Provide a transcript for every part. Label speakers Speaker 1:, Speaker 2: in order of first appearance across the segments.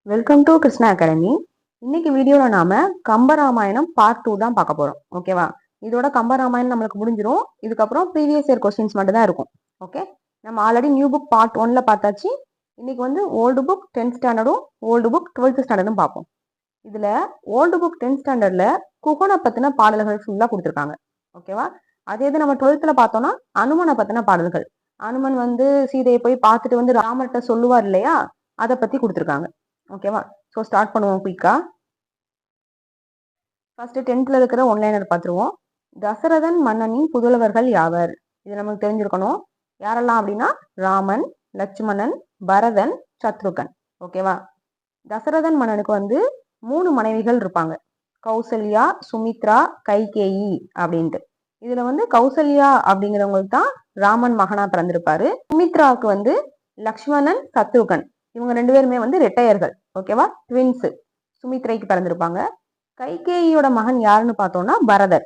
Speaker 1: Welcome to Krishna academy. இன்னைக்கு வீடியோவில் நாம கம்பராமாயணம் பார்ட் 2 தான் பார்க்க போறோம். ஓகேவா? இதோட கம்பராமாயணம் நம்மளுக்கு முடிஞ்சிடும். இதுக்கப்புறம் ப்ரீவியஸ் இயர் கொஸ்டின்ஸ் மட்டும் தான் இருக்கும். ஓகே, நம்ம ஆல்ரெடி நியூ புக் பார்ட் 1ல பார்த்தாச்சு. இன்னைக்கு வந்து ஓல்டு புக் 10th ஸ்டாண்டர்டும் ஓல்டு புக் 12th ஸ்டாண்டர்டும் பார்ப்போம். இதுல ஓல்டு புக் 10th ஸ்டாண்டர்ட்ல குகனை பத்தின பாடல்கள் ஃபுல்லா கொடுத்துருக்காங்க. ஓகேவா? அதே இது நம்ம 12th பார்த்தோம்னா அனுமனை பத்தின பாடல்கள். அனுமன் வந்து சீதையை போய் பார்த்துட்டு வந்து ராமர்கிட்ட சொல்லுவார் இல்லையா, அதை பத்தி கொடுத்துருக்காங்க. ஓகேவா? ஸோ ஸ்டார்ட் பண்ணுவோம் குயிக்கா. ஃபர்ஸ்ட் 10th இருக்கிற ஒன்லைனர் பார்த்துருவோம். தசரதன் மன்னனின் புதல்வர்கள் யாவர்? இது நமக்கு தெரிஞ்சிருக்கணும். யாரெல்லாம் அப்படின்னா ராமன், லட்சுமணன், பரதன், சத்ருகன். ஓகேவா? தசரதன் மன்னனுக்கு வந்து 3 மனைவிகள் இருப்பாங்க. கௌசல்யா, சுமித்ரா, கைகேயி அப்படின்ட்டு. இதுல வந்து கௌசல்யா அப்படிங்கிறவங்களுக்கு தான் ராமன் மகனா பிறந்திருப்பாரு. சுமித்ராவுக்கு வந்து லக்ஷ்மணன், சத்ருகன் இவங்க 2 பேருமே வந்து ரெட்டையர்கள். ஓகேவா? ட்வின்ஸ். சுமித்ரைக்கு பிறந்திருப்பாங்க. கைகேயியோட மகன் யாருன்னு பார்த்தோம்னா பரதர்.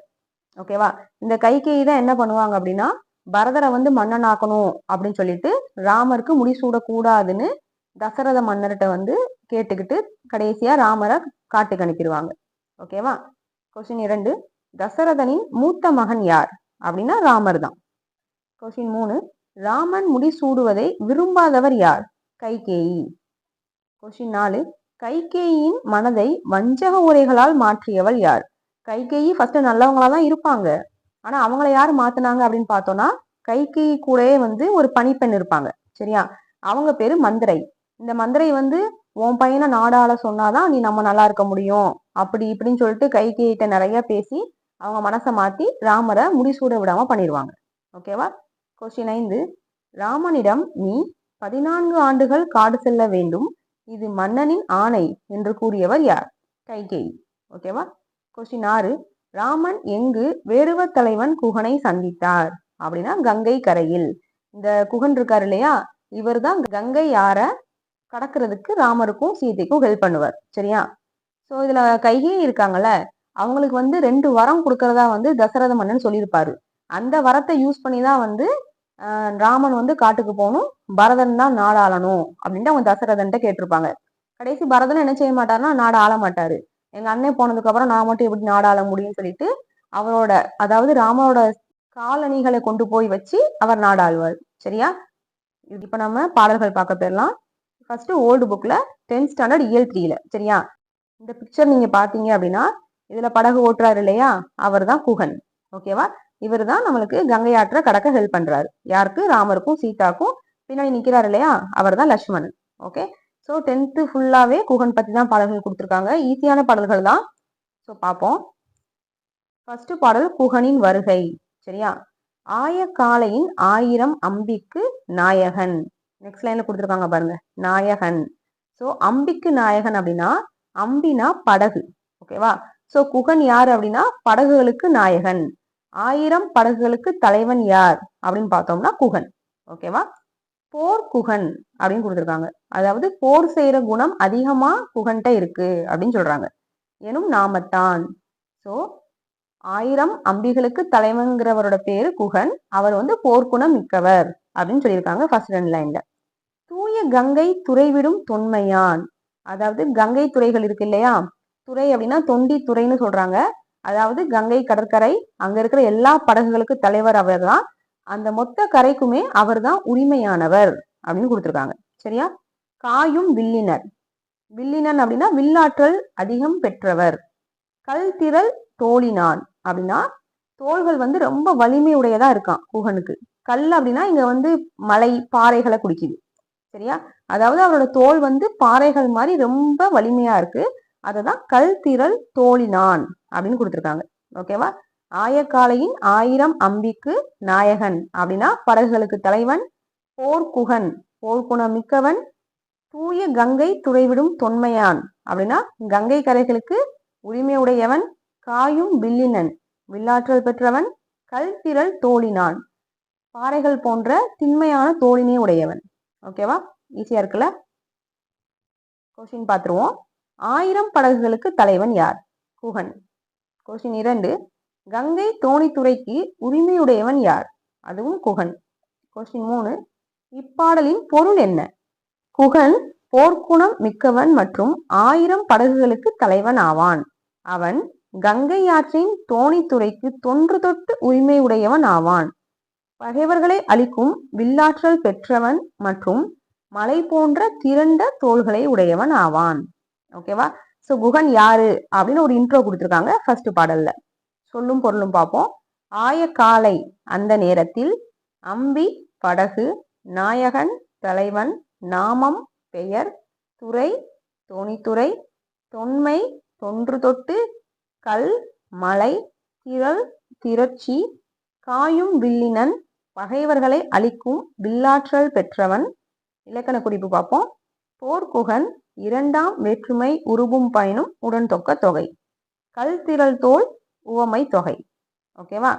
Speaker 1: ஓகேவா? இந்த கைகேயி தான் என்ன பண்ணுவாங்க அப்படின்னா, பரதரை வந்து மன்னனாக்கணும் அப்படின்னு சொல்லிட்டு ராமருக்கு முடிசூடக்கூடாதுன்னு தசரத மன்னர்கிட்ட வந்து கேட்டுக்கிட்டு கடைசியா ராமரை காட்டுக்கு அனுப்பிடுவாங்க. ஓகேவா? கொஸ்டின் 2, தசரதனின் மூத்த மகன் யார் அப்படின்னா ராமர் தான். கொஸ்டின் 3, ராமன் முடிசூடுவதை விரும்பாதவர் யார்? கைகேயி. கொஸ்டின் 4, கைகேயின் மனதை வஞ்சக உரைகளால் மாற்றியவள் யார்? கைகேயி ஃபர்ஸ்ட் நல்லவங்களா தான் இருப்பாங்க. ஆனா அவங்கள யார் மாத்தினாங்க அப்படின்னு பார்த்தோம்னா, கைகேயி கூடயே வந்து ஒரு பணிப்பெண் இருப்பாங்க. சரியா? அவங்க பேரு மந்திரை. இந்த மந்திரை வந்து உன் பையனை நாடாள சொன்னாதான் நீ நம்ம நல்லா இருக்க முடியும் அப்படி இப்படின்னு சொல்லிட்டு கைகேயிட்ட நிறைய பேசி அவங்க மனசை மாத்தி ராமரை முடிசூட விடாம பண்ணிடுவாங்க. ஓகேவா? கொஸ்டின் 5, ராமனிடம் நீ 14 ஆண்டுகள் காடு செல்ல வேண்டும், இது மன்னனின் ஆணை என்று கூறியவர் யார்? கைகேயி. ஓகேவா? கொஸ்டின் 6, ராமன் எங்கு வேடுவ தலைவன் குகனை சந்தித்தார் அப்படின்னா கங்கை கரையில். இந்த குகன் இருக்காரு இல்லையா, இவர் தான் கங்கை யார கடக்கிறதுக்கு ராமருக்கும் சீதைக்கும் ஹெல்ப் பண்ணுவார். சரியா? ஸோ இதுல கைகேயி இருக்காங்கல்ல, அவங்களுக்கு வந்து 2 வரம் கொடுக்கறதா வந்து தசரத மன்னன் சொல்லியிருப்பாரு. அந்த வரத்தை யூஸ் பண்ணி தான் வந்து ராமன் வந்து காட்டுக்கு போகணும், பரதன் தான் நாடாளணும் அப்படின்ட்டு அவங்க தசரதன்ட்ட கேட்டிருப்பாங்க. கடைசி பரதன் என்ன செய்ய மாட்டாருன்னா நாடு ஆள மாட்டாரு. எங்க அண்ணன் போனதுக்கு அப்புறம் நான் மட்டும் எப்படி நாடாள முடியும்னு சொல்லிட்டு அவரோட அதாவது ராமரோட காலணிகளை கொண்டு போய் வச்சு அவர் நாடாளுவார். சரியா? இப்ப நம்ம பாடல்கள் பார்க்க போயிடலாம். ஃபர்ஸ்ட் ஓல்டு புக்ல 10th ஸ்டாண்டர்ட் இயல் 3ல. சரியா? இந்த பிக்சர் நீங்க பாத்தீங்க அப்படின்னா இதுல படகு ஓட்டுறாரு இல்லையா, அவர் தான் குகன். ஓகேவா? இவர் தான் நம்மளுக்கு கங்கை ஆற்ற கடக்க ஹெல்ப் பண்றாரு. யாருக்கு? ராமருக்கும் சீதாக்கும். பின்னாடி நிக்கிறாரு இல்லையா, அவர் தான் லட்சுமணன். ஓகே, ஸோ 10th ஃபுல்லாவே குகன் பத்தி தான் பாடல்கள் கொடுத்துருக்காங்க. ஈஸியான பாடல்கள் தான். ஸோ பார்ப்போம். ஃபர்ஸ்ட் பாடல் குகனின் வருகை. சரியா? ஆயக்காலையின் 1000 அம்பிக்கு நாயகன். நெக்ஸ்ட் லைன்ல கொடுத்துருக்காங்க பாருங்க, நாயகன். ஸோ அம்பிக்கு நாயகன் அப்படின்னா அம்பினா படகு. ஓகேவா? ஸோ குகன் யார் அப்படின்னா படகுகளுக்கு நாயகன். 1000 படகுகளுக்கு தலைவன் யார் அப்படின்னு பார்த்தோம்னா குகன். ஓகேவா? போர் குகன் அப்படின்னு கொடுத்துருக்காங்க. அதாவது போர் செய்யற குணம் அதிகமா குகன்ட்ட இருக்கு அப்படின்னு சொல்றாங்க. எனும் நாமத்தான். ஸோ 1000 அம்பிகளுக்கு தலைவன்கிறவரோட பேரு குகன். அவர் வந்து போர்க்குணம் மிக்கவர் அப்படின்னு சொல்லியிருக்காங்க ஃபர்ஸ்ட் 2 லைன்ல. தூய கங்கை துறைவிடும் தொன்மையான். அதாவது கங்கை துறைகள் இருக்கு இல்லையா, துறை அப்படின்னா தொண்டி துறைன்னு சொல்றாங்க. அதாவது கங்கை கடற்கரை, அங்க இருக்கிற எல்லா படகுகளுக்கு தலைவர் அவர் தான். அந்த மொத்த கரைக்குமே அவர் தான் உரிமையானவர் அப்படின்னு கொடுத்துருக்காங்க. சரியா? காயும் வில்லினர். வில்லினன் அப்படின்னா வில்லாற்றல் அதிகம் பெற்றவர். கல் திரள் தோழினான் அப்படின்னா தோள்கள் வந்து ரொம்ப வலிமை உடையதா இருக்கான் குகனுக்கு. கல் அப்படின்னா இங்க வந்து மலை பாறைகளை குடிக்குது. சரியா? அதாவது அவரோட தோல் வந்து பாறைகள் மாதிரி ரொம்ப வலிமையா இருக்கு. அததான் கல் திரள் தோழினான் அப்படின்னு கொடுத்துருக்காங்க. ஓகேவா? ஆயக்காலையின் 1000 அம்பிக்கு நாயகன் அப்படின்னா படகுகளுக்கு தலைவன். போர்க்குகன் போர்க்குணம் மிக்கவன். தூய கங்கை துறைவிடும் தொன்மையான் அப்படின்னா கங்கை கரைகளுக்கு உரிமை உடையவன். காயும் வில்லினன் வில்லாற்றல் பெற்றவன். கல் திரள் தோழினான் பாறைகள் போன்ற திண்மையான தோழினை உடையவன். ஓகேவா? ஈஸியா இருக்குல்ல? கொஸ்டின் பார்த்துருவோம். 1000 படகுகளுக்கு தலைவன் யார்? குகன். கொஸ்டின் 2, கங்கை தோணித்துறைக்கு உரிமையுடையவன் யார்? அதுவும் குகன். கொஸ்டின் 3, இப்பாடலின் பொருள் என்ன? குகன் போர்க்குணம் மிக்கவன் மற்றும் 1000 படகுகளுக்கு தலைவன் ஆவான். அவன் கங்கை ஆற்றின் தோணித்துறைக்கு தொன்று தொட்டு உரிமை உடையவன் ஆவான். பகைவர்களை அழிக்கும் வில்லாற்றல் பெற்றவன் மற்றும் மலை போன்ற திரண்ட தோள்களை உடையவன் ஆவான். ஓகேவா? ஸோ குகன் யாரு அப்படின்னு ஒரு இன்ட்ரோ கொடுத்துருக்காங்க ஃபர்ஸ்ட் பாடல்ல. சொல்லும் பொருளும் பார்ப்போம். ஆய காலை அந்த நேரத்தில், அம்பி படகு, நாயகன் தலைவன், நாமம் பெயர், துறை தோணித்துறை, தொன்மை தொன்று தொட்டு, கல் மலை, திரள் திரட்சி, காயும் வில்லினன் பகைவர்களை அழிக்கும் வில்லாற்றல் பெற்றவன். இலக்கண குறிப்பு பார்ப்போம். போர்க்குகன், இரண்டாம் வேற்றுமை உருபும் பயனும் உடன் தொக்க தொகை, கல் திரள் தோல் உவமை தொகை. ஓகேவா?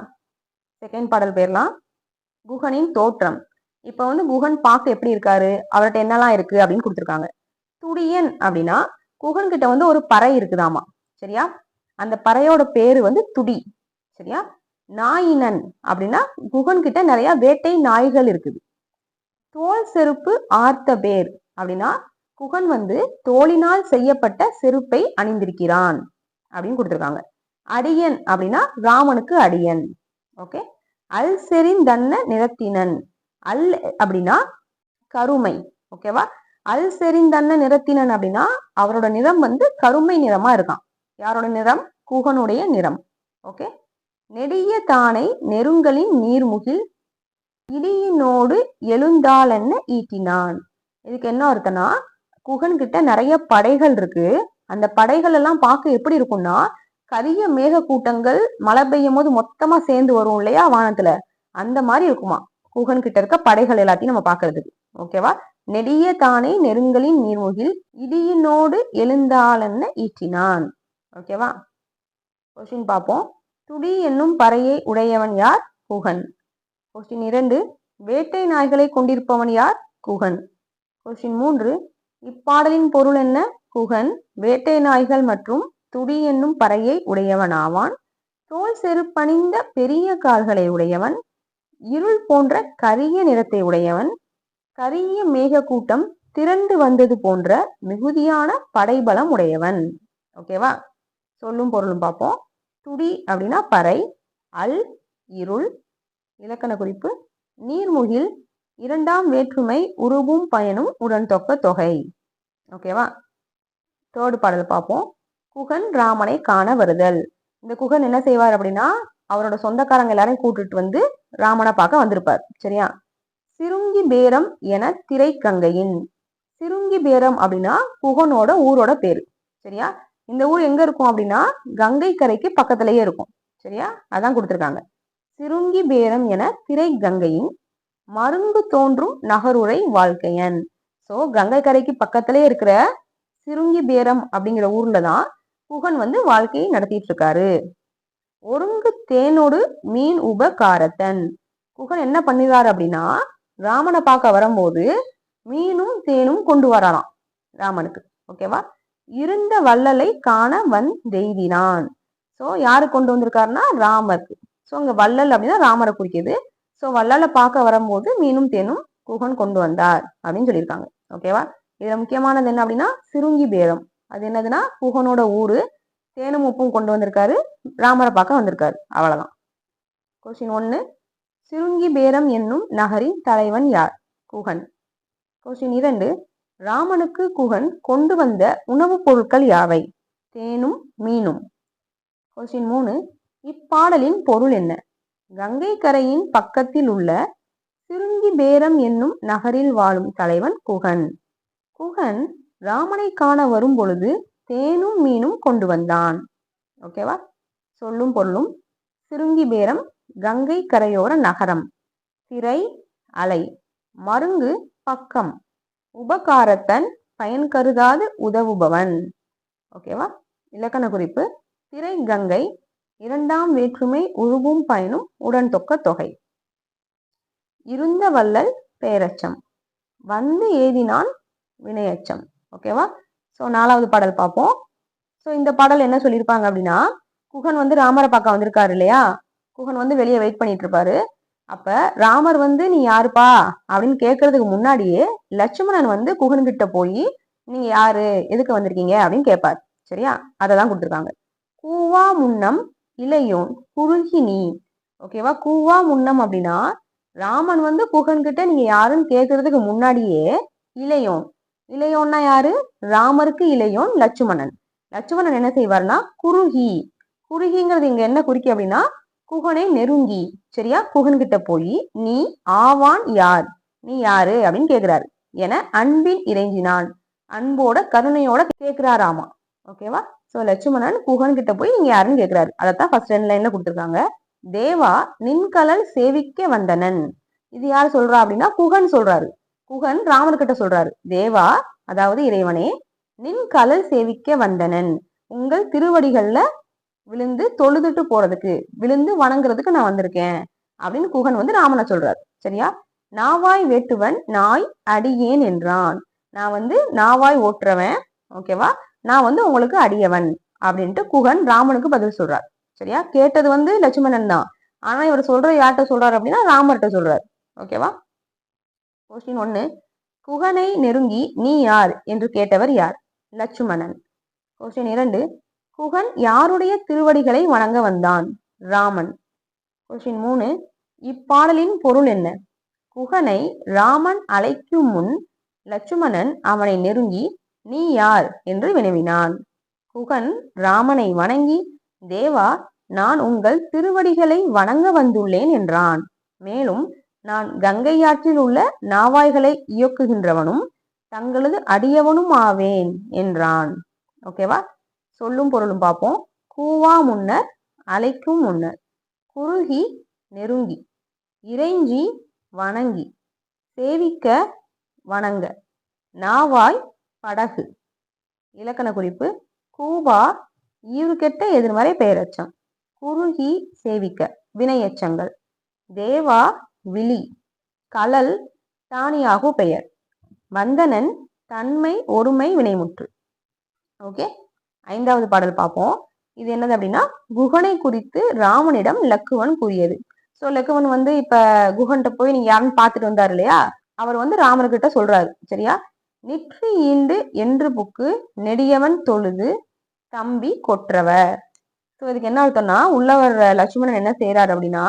Speaker 1: செகண்ட் பாடல் பேர்லாம். குகனின் தோற்றம். இப்ப குகன் பார்க்க எப்படி இருக்காரு, அவர்கிட்ட என்னெல்லாம் இருக்கு அப்படின்னு கொடுத்துருக்காங்க. துடியன் அப்படின்னா குகன் கிட்ட ஒரு பறை இருக்குதாமா. சரியா? அந்த பறையோட பேரு துடி. சரியா? நாயினன் அப்படின்னா குகன் கிட்ட நிறைய வேட்டை நாய்கள் இருக்குது. தோல் செருப்பு ஆர்த்த பேர் அப்படின்னா குகன் தோளினால் செய்யப்பட்ட செருப்பை அணிந்திருக்கிறான் அப்படின்னு கொடுத்துருக்காங்க. அடியன் அப்படின்னா ராமனுக்கு அடியன். ஓகே. அல் செறிந்தன்ன நிறத்தினன். அல் அப்படின்னா கருமை. ஓகேவா? அல் செறிந்தன்ன நிறத்தினன் அப்படின்னா அவரோட நிறம் கருமை நிறமா இருக்கான். யாரோட நிறம்? குகனுடைய நிறம். ஓகே. நெடிய தானை நெருங்கலின் நீர்முகில் இடியினோடு எழுந்தாளென்ன ஈட்டினான். இதுக்கு என்ன அர்த்தம்னா, குகன் கிட்ட நிறைய படைகள் இருக்கு. அந்த படைகள் எல்லாம் பார்க்க எப்படி இருக்கும்னா, கரிய மேக கூட்டங்கள் மழை பெய்யும் போது மொத்தமா சேர்ந்து வரும் இல்லையா வானத்துல, அந்த மாதிரி இருக்குமா குகன் கிட்ட இருக்க படைகள் எல்லாத்தையும் நம்ம பாக்குறதுக்கு. ஓகேவா? நெடிய தானே நெருங்கலின் நீர்முகில் இடியினோடு எழுந்தாளென்ன ஈட்டினான். ஓகேவா? கொஸ்டின் பார்ப்போம். துடி என்னும் பறையை உடையவன் யார்? குகன். கொஸ்டின் 2, வேட்டை நாய்களை கொண்டிருப்பவன் யார்? குகன். கொஸ்டின் 3, இப்பாடலின் பொருள் என்ன? குகன் வேட்டை நாய்கள் மற்றும் துடி என்னும் பறையை உடையவன் ஆவான். தோல் செருப்பணிந்த பெரிய கால்களை உடையவன், இருள் போன்ற கரிய நிறத்தை உடையவன், கரிய மேக கூட்டம் திரண்டு வந்தது போன்ற மிகுதியான படைபலம் உடையவன். ஓகேவா? சொல்லும் பொருளும் பார்ப்போம். துடி அப்படின்னா பறை, அல் இருள், இலக்கண குறிப்பு நீர்முகில், இரண்டாம் வேற்றுமை உருபும் பயனும் உடன் தொக்க தொகை. ஓகேவா? தேர்ட் பாடல் பார்ப்போம். குகன் ராமனை காண வருதல். இந்த குகன் என்ன செய்வார் அப்படின்னா, அவரோட சொந்தக்காரங்க எல்லாரையும் கூட்டிட்டு ராமனை பார்க்க வந்திருப்பார். சரியா? சிருங்கி பேரம் என திரை கங்கையின். சிருங்கி பேரம் அப்படின்னா குகனோட ஊரோட பேரு. சரியா? இந்த ஊர் எங்க இருக்கும் அப்படின்னா கங்கை கரைக்கு பக்கத்திலேயே இருக்கும். சரியா? அதான் கொடுத்துருக்காங்க. சிருங்கி பேரம் என திரை கங்கையின் மருங்கு தோன்றும் நகருரை வாழ்க்கையன். சோ கங்கை கரைக்கு பக்கத்திலே இருக்கிற சிருங்கி பேரம் அப்படிங்கிற ஊர்ல தான் குகன் வாழ்க்கையை நடத்திட்டு இருக்காரு. ஒருங்கு தேனோடு மீன் உபகாரத்தன். குகன் என்ன பண்ணிடுறாரு அப்படின்னா, ராமனை பார்க்க வரும்போது மீனும் தேனும் கொண்டு வரலாம் ராமனுக்கு. ஓகேவா? இருந்த வள்ளலை காண தெய்தினான். சோ யாரு கொண்டு வந்திருக்காருன்னா ராமருக்கு. ஸோ அங்க வள்ளல் அப்படின்னா ராமரை குறிக்குது. ஸோ வள்ளலை பார்க்க வரும்போது மீனும் தேனும் குகன் கொண்டு வந்தார் அப்படின்னு சொல்லியிருக்காங்க. ஓகேவா? இதுல முக்கியமானது என்ன அப்படின்னா சிருங்கி பேரம். அது என்னதுன்னா குகனோட ஊரு. தேனும் உப்பும் கொண்டு வந்திருக்காரு, ராமரை பார்க்க வந்திருக்காரு. அவ்வளவுதான். கொஸ்டின் 1, சிருங்கி பேரம் என்னும் நகரின் தலைவன் யார்? குகன். கொஸ்டின் 2, ராமனுக்கு குகன் கொண்டு வந்த உணவுப் பொருட்கள் யாவை? தேனும் மீனும். கொஸ்டின் 3, இப்பாடலின் பொருள் என்ன? கங்கை கரையின் பக்கத்தில் உள்ள சிருங்கி பேரம் என்னும் நகரில் வாழும் தலைவன் குகன். குகன் ராமனை காண வரும் பொழுது தேனும் மீனும் கொண்டு வந்தான். ஓகேவா? சொல்லும் பொருளும். சிருங்கி பேரம் கங்கை கரையோர நகரம், திரை அலை, மருங்கு பக்கம், உபகாரத்தன் பயன் கருதாது உதவுபவன். ஓகேவா? இலக்கண குறிப்பு திரை கங்கை, இரண்டாம் வேற்றுமை உருவும் பயனும் உடன் தொக்க தொகை. இருந்த வள்ளல் பெயரச்சம், ஏதினான் வினையச்சம். ஓகேவா? ஸோ 4வது பாடல் பார்ப்போம். ஸோ இந்த பாடல் என்ன சொல்லியிருப்பாங்க அப்படின்னா, குகன் ராமரை பார்க்க வந்திருக்காரு இல்லையா, குகன் வெளியே வெயிட் பண்ணிட்டு இருப்பாரு. அப்ப ராமர் நீ யாருப்பா அப்படின்னு கேட்கறதுக்கு முன்னாடியே லட்சுமணன் குகன் கிட்ட போய் நீங்க யாரு, எதுக்கு வந்திருக்கீங்க அப்படின்னு கேட்பார். சரியா, அததான் கொடுத்துருக்காங்க. கூவா முன்னம் இளையோன் குறுகி நீ. ஓகேவா, கூவா முன்னம் அப்படின்னா ராமன் வந்து குகன் கிட்ட நீங்க யாருன்னு கேட்கறதுக்கு முன்னாடியே இளையோன், இளையோன்னா யாரு, ராமருக்கு இளையோன் லட்சுமணன். லட்சுமணன் என்ன செய்வார்னா குறுகி, குறுகிங்கிறது இங்க என்ன குறிக்கு அப்படின்னா குகனை நெருங்கி. சரியா, குகன் கிட்ட போய் நீ ஆவான் யார், நீ யாரு அப்படின்னு கேக்குறாரு என அன்பின் இறைஞ்சினான், அன்போட கருணையோட கேக்குறாராமா. ஓகேவா, சோ லட்சுமணன் குகன் கிட்ட போய் நீங்க யாருன்னு கேக்குறாரு. அதைத்தான் ஃபர்ஸ்ட் 2 லைன்ல கொடுத்துருக்காங்க. தேவா நின்கலல் சேவிக்க வந்தனன். இது யார் சொல்றா அப்படின்னா குகன் சொல்றாரு. குகன் ராமர்கிட்ட சொல்றாரு, தேவா அதாவது இறைவனே, நின் கலல் சேவிக்க வந்தனன், உங்கள் திருவடிகள்ல விழுந்து தொழுதுட்டு போறதுக்கு, விழுந்து வணங்குறதுக்கு நான் வந்திருக்கேன் அப்படின்னு குகன் வந்து ராமனை சொல்றாரு. சரியா, நாவாய் வேட்டுவன் நாய் அடியேன் என்றான். நான் வந்து நாவாய் ஓட்டுறவன், ஓகேவா, நான் வந்து உங்களுக்கு அடியவன் அப்படின்ட்டு குகன் ராமனுக்கு பதில் சொல்றார். சரியா, கேட்டது வந்து லட்சுமணன் தான், ஆனா இவர் சொல்ற யார்கிட்ட சொல்றாரு அப்படின்னா ராமர்கிட்ட சொல்றாரு. ஓகேவா, கொஸ்டின் 1, குகனை நெருங்கி நீ யார் என்று கேட்டவர் யார், லட்சுமணன். கொஸ்டின் 2, குகன் யாருடைய திருவடிகளை வணங்க வந்தான், ராமன். கொஸ்டின் 3, இப்பாடலின் பொருள் என்ன, குகனை ராமன் அழைக்கும் முன் லட்சுமணன் அவனை நெருங்கி நீ யார் என்று வினவினான். குகன் ராமனை வணங்கி தேவா நான் உங்கள் திருவடிகளை வணங்க வந்துள்ளேன் என்றான். மேலும் நான் கங்கையாற்றில் உள்ள நாவாய்களை இயக்குகின்றவனும் தங்களது அடியவனும் ஆவேன் என்றான். ஓகேவா, சொல்லும் பொருளும் பார்ப்போம். கூவா முன்னர் அழைக்கும் முன்னர், குறுகி நெருங்கி, இறைஞ்சி வணங்கி, சேவிக்க வணங்க, நாவாய் படகு. இலக்கண குறிப்பு, கூவா ஈவுகெட்ட எதிர்மறை பெயரச்சம், குறுகி சேவிக்க வினையச்சங்கள், தேவா விழி, கலல் தானியாகு பெயர், வந்தனன் தன்மை ஒருமை வினைமுற்று. ஓகே, 5வது பாடல் பார்ப்போம். இது என்னது அப்படின்னா குகனை குறித்து ராமனிடம் லக்குவன் கூறியது. ஸோ லக்குவன் வந்து இப்ப குகன்கிட்ட போய் நீங்க யாருன்னு பார்த்துட்டு வந்தாரு இல்லையா, அவர் வந்து ராமர்கிட்ட சொல்றாரு. சரியா, நிற்று ஈண்டு என்று புக்கு நெடியவன் தொழுது தம்பி கொற்றவ. ஸோ இதுக்கு என்ன அர்த்தம்னா உள்ளவர் லட்சுமணன் என்ன செய்யறாரு அப்படின்னா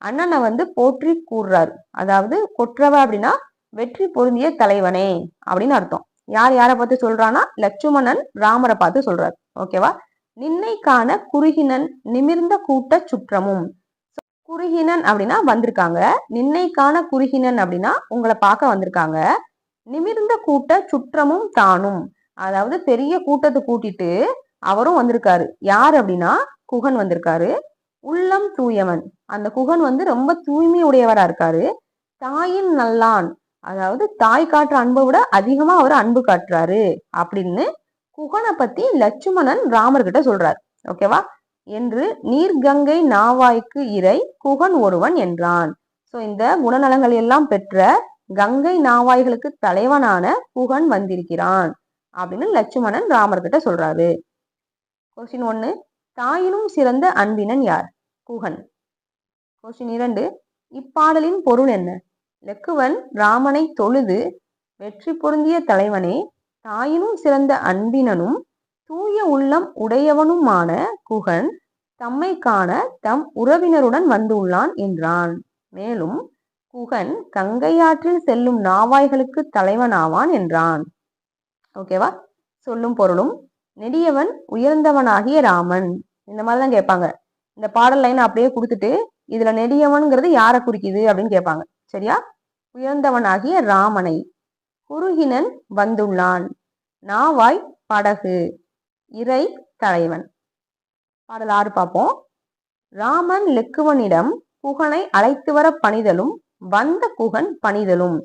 Speaker 1: அண்ணனை வந்து போற்றி கூறுறாரு. அதாவது கொற்றவ அப்படின்னா வெற்றி பொருந்திய தலைவனே அப்படின்னு அர்த்தம். யார் யாரை பார்த்து சொல்றான்னா லட்சுமணன் ராமரை பார்த்து சொல்றாரு. ஓகேவா, நின்னை காண குறுகினன் நிமிர்ந்த கூட்ட சுற்றமும். குறுகினன் அப்படின்னா வந்திருக்காங்க, நின்னை காண குறுகினன் அப்படின்னா உங்களை பார்க்க வந்திருக்காங்க, நிமிர்ந்த கூட்ட சுற்றமும் தானும், அதாவது பெரிய கூட்டத்தை கூட்டிட்டு அவரும் வந்திருக்காரு. யார் அப்படின்னா குகன் வந்திருக்காரு. உள்ளம் தூயவன், அந்த குகன் வந்து ரொம்ப தூய்மை உடையவரா இருக்காரு. தாயின் நல்லான், அதாவது தாய் காட்டுற அன்பை விட அதிகமா அவர் அன்பு காட்டுறாரு அப்படின்னு குகனை பத்தி லட்சுமணன் ராமர்கிட்ட சொல்றாரு. ஓகேவா, என்று நீர்கங்கை நாவாய்க்கு இறை குகன் ஒருவன் என்றான். சோ இந்த குணநலங்கள் எல்லாம் பெற்ற கங்கை நாவாய்களுக்கு தலைவனான குகன் வந்திருக்கிறான் அப்படின்னு லட்சுமணன் ராமர்கிட்ட சொல்றாரு. கொஸ்டின் 1, தாயினும் சிறந்த அன்பினன் யார், குகன். கொஸ்டின் 2, இப்பாடலின் பொருள் என்ன, லக்குவன் ராமனை தொழுது வெற்றி பொருந்திய தலைவனே, தாயினும் சிறந்த அன்பினனும் தூய உள்ளம் உடையவனுமான குகன் தம்மை காண தம் உறவினருடன் வந்துள்ளான் என்றான். மேலும் குகன் கங்கையாற்றில் செல்லும் நாவாய்களுக்கு தலைவனாவான் என்றான். ஓகேவா, சொல்லும் பொருளும், நெடியவன் உயர்ந்தவனாகிய ராமன். இந்த மாதிரிதான் கேட்பாங்க. இந்த பாடல் லைன் அப்படியே கொடுத்துட்டு இதுல நெடியவன்கிறது யாரை குறிக்குது அப்படின்னு கேட்பாங்க. சரியா, உயர்ந்தவனாகிய ராமனை, குறுகினன் வந்துள்ளான், நாவாய் படகு, இறை தலைவன். பாடல் 6 பார்ப்போம். ராமன் லக்குவனிடம் குகனை அழைத்து வர பணிதலும் வந்த குகன் பணிதலும்.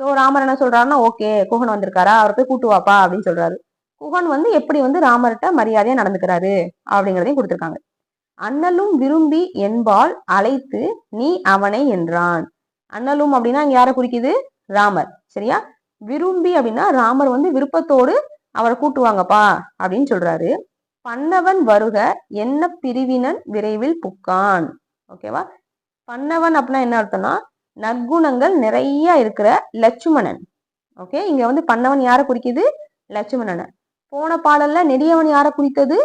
Speaker 1: சோ ராமர் என்ன சொல்றாருன்னா ஓகே குகன் வந்திருக்காரா, அவர் போய் கூட்டு வாப்பா அப்படின்னு சொல்றாரு. குகன் வந்து எப்படி வந்து ராமர்கிட்ட மரியாதையா நடந்துக்கிறாரு அப்படிங்கிறதையும் கொடுத்திருக்காங்க. அண்ணலும் விரும்பி என்பால் அழைத்து நீ அவனை என்றான். அண்ணலும் அப்படின்னா இங்க யாரை குறிக்குது, ராமர். சரியா, விரும்பி அப்படின்னா ராமர் வந்து விருப்பத்தோடு அவரை கூட்டுவாங்கப்பா அப்படின்னு சொல்றாரு. பன்னவன் வருக என்ன பிரிவினன் விரைவில் புக்கான். ஓகேவா, பன்னவன் அப்படின்னா என்ன அர்த்தம்னா நற்குணங்கள் நிறைய இருக்கிற லட்சுமணன். ஓகே, இங்க வந்து பன்னவன் யாரை குறிக்குது, லட்சுமணனை. போன பாடல்ல நெடியவன் யாரை குறித்தது?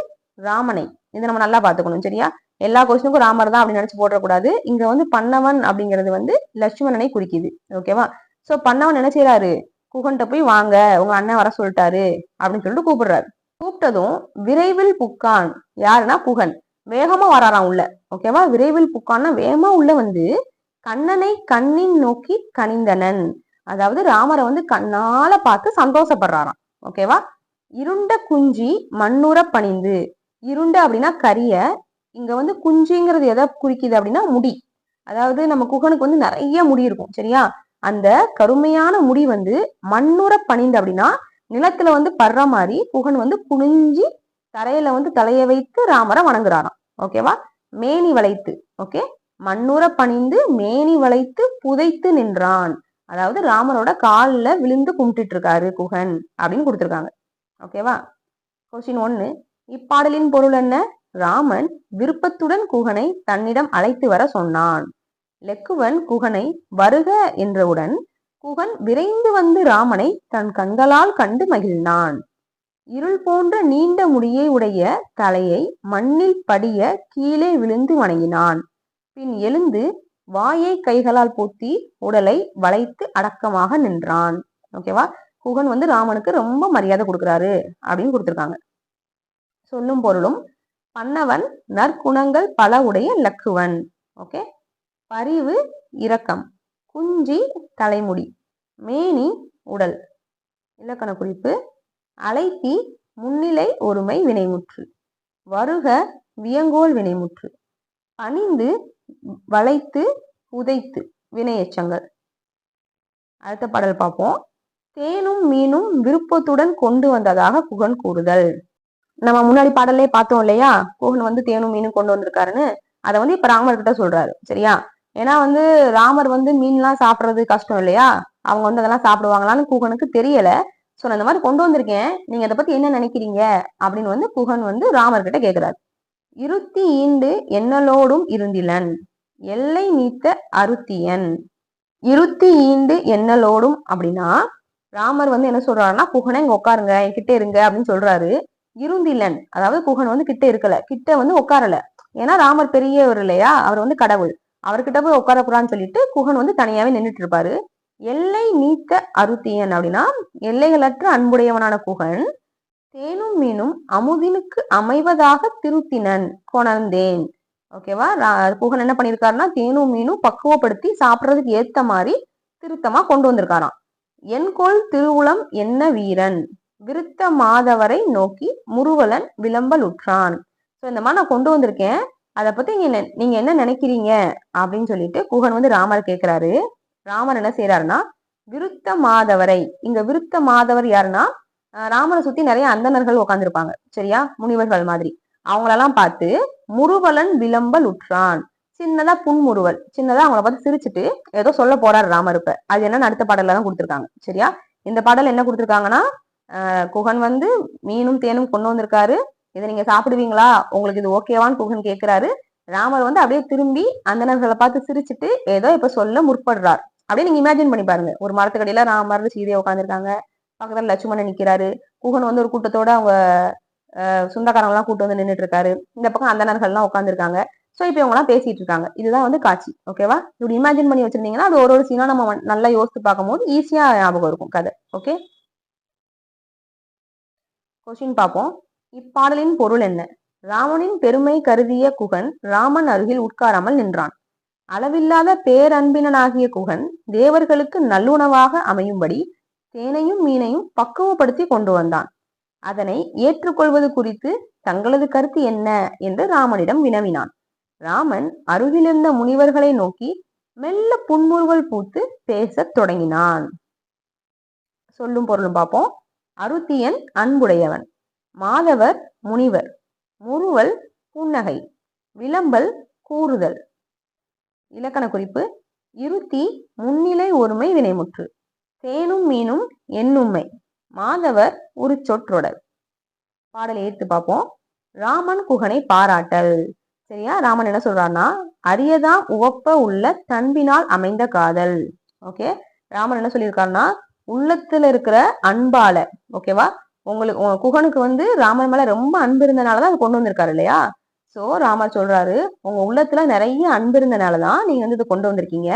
Speaker 1: ராமனை. இதை நம்ம நல்லா பாத்துக்கணும். சரியா? எல்லா கொஸ்டினுக்கும் ராமர் தான் அப்படின்னு நினைச்சு போடக்கூடாது. இங்க வந்து பன்னவன் அப்படிங்கிறது வந்து லட்சுமணனை குறிக்குது. ஓகேவா? சோ பன்னவன் என்ன செய்யறாரு? குகன்கிட்ட போய் வாங்க, உங்க அண்ணன் வர சொல்லிட்டாரு அப்படின்னு சொல்லிட்டு கூப்பிடுறாரு. கூப்பிட்டதும் விரைவில் புக்கான். யாருன்னா குகன். வேகமா வராராம் உள்ள. ஓகேவா? விரைவில் புக்கான்னா வேகமா உள்ள வந்து கண்ணனை கண்ணின் நோக்கி கனிந்தனன். அதாவது ராமரை வந்து கண்ணால பார்த்து சந்தோஷப்படுறாராம். ஓகேவா? இருண்ட குஞ்சி மண்ணுற பணிந்து. இருண்ட அப்படின்னா கரிய. இங்க வந்து குஞ்சிங்கிறது எதை குறிக்குது அப்படின்னா முடி. அதாவது நம்ம குகனுக்கு வந்து நிறைய முடி இருக்கும். சரியா? அந்த கருமையான முடி வந்து மண்ணுற பணிந்து அப்படின்னா நிலத்துல வந்து படுற மாதிரி குகன் வந்து குனிஞ்சி தரையில வந்து தலைய வைத்து ராமரை வணங்குறாராம். ஓகேவா? மேனி வளைத்து. ஓகே, மண்ணுற பணிந்து மேனி வளைத்து புதைத்து நின்றான். அதாவது ராமரோட காலில் விழுந்து கும்பிட்டுட்டு இருக்காரு குகன் அப்படின்னு கொடுத்துருக்காங்க. ஓகேவா? கொஸ்டின் 1. இப்பாடலின் பொருள் என்ன? ராமன் விருப்பத்துடன் குகனை தன்னிடம் அழைத்து வர சொன்னான். லெக்குவன் குகனை வருக என்றவுடன் குகன் விரைந்து வந்து ராமனை தன் கண்களால் கண்டு மகிழ்ந்தான். இருள் போன்ற நீண்ட முடியை உடைய தலையை மண்ணில் படிய கீழே விழுந்து வணங்கினான். பின் எழுந்து வாயை கைகளால் பூத்தி உடலை வளைத்து அடக்கமாக நின்றான். ஓகேவா? குகன் வந்து ராமனுக்கு ரொம்ப மரியாதை கொடுக்குறாரு அப்படின்னு கொடுத்துருக்காங்க. சொல்லும் பொருளும் பன்னவன் நற்குணங்கள் பல உடைய லக்குவன். ஓகே, பரிவு இரக்கம், குஞ்சி தலைமுடி, மேனி உடல். இலக்கண குறிப்பு: அழைத்தி முன்னிலை ஒருமை வினைமுற்று, வருக வியங்கோல் வினைமுற்று, பணிந்து வளைத்து புதைத்து வினையெச்சங்கள். அடுத்த பாடல் பார்ப்போம். தேனும் மீனும் விருப்பத்துடன் கொண்டு வந்ததாக குகன் கூறுதல். நம்ம முன்னாடி பாடல்லே பார்த்தோம் இல்லையா, குகன் வந்து தேனும் மீனும் கொண்டு வந்திருக்காருன்னு. அதை வந்து இப்ப ராமர் கிட்ட சொல்றாரு. சரியா? ஏன்னா வந்து ராமர் வந்து மீன்லாம் சாப்பிட்றது கஷ்டம் இல்லையா, அவங்க வந்து அதெல்லாம் சாப்பிடுவாங்களான்னு குகனுக்கு தெரியல. ஸோ நான் இந்த மாதிரி கொண்டு வந்திருக்கேன், நீங்க அதை பத்தி என்ன நினைக்கிறீங்க அப்படின்னு வந்து குகன் வந்து ராமர் கிட்ட கேட்கிறாரு. இருத்தி ஈண்டு எண்ணலோடும் இருந்திலன், எல்லை நீத்த அருத்தியன். இருத்தி ஈண்டு எண்ணலோடும் அப்படின்னா ராமர் வந்து என்ன சொல்றாருன்னா, குகனை இங்க உட்காருங்க, என்கிட்ட இருங்க அப்படின்னு சொல்றாரு. இருந்திலன் அதாவது குகன் வந்து கிட்ட இருக்கல, கிட்ட வந்து உட்காரல. ஏன்னா ராமர் பெரியவர் இல்லையா, அவர் வந்து கடவுள், அவர்கிட்ட போய் உட்காரக்கூடாதுன்னு சொல்லிட்டு குகன் வந்து தனியாவே நின்றுட்டு இருப்பாரு. எல்லை நீத்த அருத்தியன் அப்படின்னா எல்லைகளற்ற அன்புடையவனான குகன் தேனும் மீனும் அமுதினுக்கு அமைவதாக திருத்தினன் கொணர்ந்தேன். ஓகேவா? குகன் என்ன பண்ணிருக்காருன்னா தேனும் மீனும் பக்குவப்படுத்தி சாப்பிட்றதுக்கு ஏத்த மாதிரி திருத்தமா கொண்டு வந்திருக்காராம். என்கொள் திருவுளம் என்ன வீரன், விருத்த மாதவரை நோக்கி முருவலன் விளம்பல் உற்றான். ஸோ இந்த மாதிரி நான் கொண்டு வந்திருக்கேன், அதை பத்தி நீங்க என்ன நினைக்கிறீங்க அப்படின்னு சொல்லிட்டு குகன் வந்து ராமர் கேட்கிறாரு. ராமர் என்ன செய்யறாருன்னா விருத்த மாதவரை, இங்க விருத்த மாதவர் யாருன்னா ராமரை சுத்தி நிறைய அந்தணர்கள் உட்காந்துருப்பாங்க. சரியா? முனிவர்கள் மாதிரி. அவங்களெல்லாம் பார்த்து முருவலன் விளம்பல் உற்றான், சின்னதா புன்முறுவல், சின்னதா அவங்கள பார்த்து சிரிச்சுட்டு ஏதோ சொல்ல போறாரு ராமர். இப்ப அது என்னன்னு அடுத்த பாடல்ல தான் கொடுத்துருக்காங்க. சரியா? இந்த பாடல் என்ன கொடுத்துருக்காங்கன்னா, குகன் வந்து மீனும் தேனும் கொண்டு வந்திருக்காரு, இதை நீங்க சாப்பிடுவீங்களா, உங்களுக்கு இது ஓகேவான்னு குகன் கேட்கிறாரு. ராமர் வந்து அப்படியே திரும்பி அந்தணர்களை பார்த்து சிரிச்சுட்டு ஏதோ இப்ப சொல்ல முற்படுறார். அப்படியே நீங்க இமேஜின் பண்ணி பாருங்க. ஒரு மரத்துக்கடியில ராமர் சீதையை உட்காந்துருக்காங்க, பக்கத்துல லட்சுமணன் நிக்கிறாரு, குகன் வந்து ஒரு கூட்டத்தோட அவங்க சொந்தக்காரங்க எல்லாம் கூட்டு வந்து நின்றுட்டு இருக்காரு, இந்த பக்கம் அந்தணர்கள் எல்லாம் உட்காந்துருக்காங்க. ஸோ இப்போ இவங்க எல்லாம் பேசிட்டு இருக்காங்க. இதுதான் வந்து காட்சி. ஓகேவா? இப்படி இமேஜின் பண்ணி வச்சிருந்தீங்கன்னா அது ஒரு சீனா நம்ம நல்லா யோசித்து பார்க்கும் போது ஈஸியா ஞாபகம் இருக்கும் கதை. ஓகே, கொஸ்டின் பார்ப்போம். இப்பாடலின் பொருள் என்ன? ராமனின் பெருமை கருதிய குகன் ராமன் அருகில் உட்காராமல் நின்றான். அளவில்லாத பேரன்பினனாகிய குகன் தேவர்களுக்கு நல்லுணவாக அமையும்படி தேனையும் மீனையும் பக்குவப்படுத்தி கொண்டு வந்தான். அதனை ஏற்றுக்கொள்வது குறித்து தங்களது கருத்து என்ன என்று ராமனிடம் வினவினான். ராமன் அருகிலிருந்த முனிவர்களை நோக்கி மெல்ல புன்முறுவல் பூத்து பேசத் தொடங்கினான். சொல்லும் பொருளும் பார்ப்போம். அருத்தியன் அன்புடையவன், மாதவர் முனிவர், முறுவல் புன்னகை, விளம்பல் கூறுதல். இலக்கண குறிப்பு: இருத்தி முன்னிலை ஒருமை வினைமுற்று, தேனும் மீனும் எண்ணுமை, மாதவர் ஒரு சொற்றொடர். பாடலை ஏற்று பார்ப்போம். ராமன் குகனை பாராட்டல். சரியா? ராமன் என்ன சொல்றான்னா, அரியதாம் உவப்ப உள்ள தன்பினால் அமைந்த காதல். ஓகே, ராமன் என்ன சொல்லியிருக்காருன்னா உள்ளத்துல இருக்கிற அன்பால, ஓகேவா, குகனுக்கு வந்து ராமர் மேல ரொம்ப அன்பு இருந்தனாலதான் அது கொண்டு வந்திருக்காரு இல்லையா. சோ ராமர் சொல்றாரு, உங்க உள்ளத்துல நிறைய அன்பு இருந்தனாலதான் நீங்க வந்து இதை கொண்டு வந்திருக்கீங்க.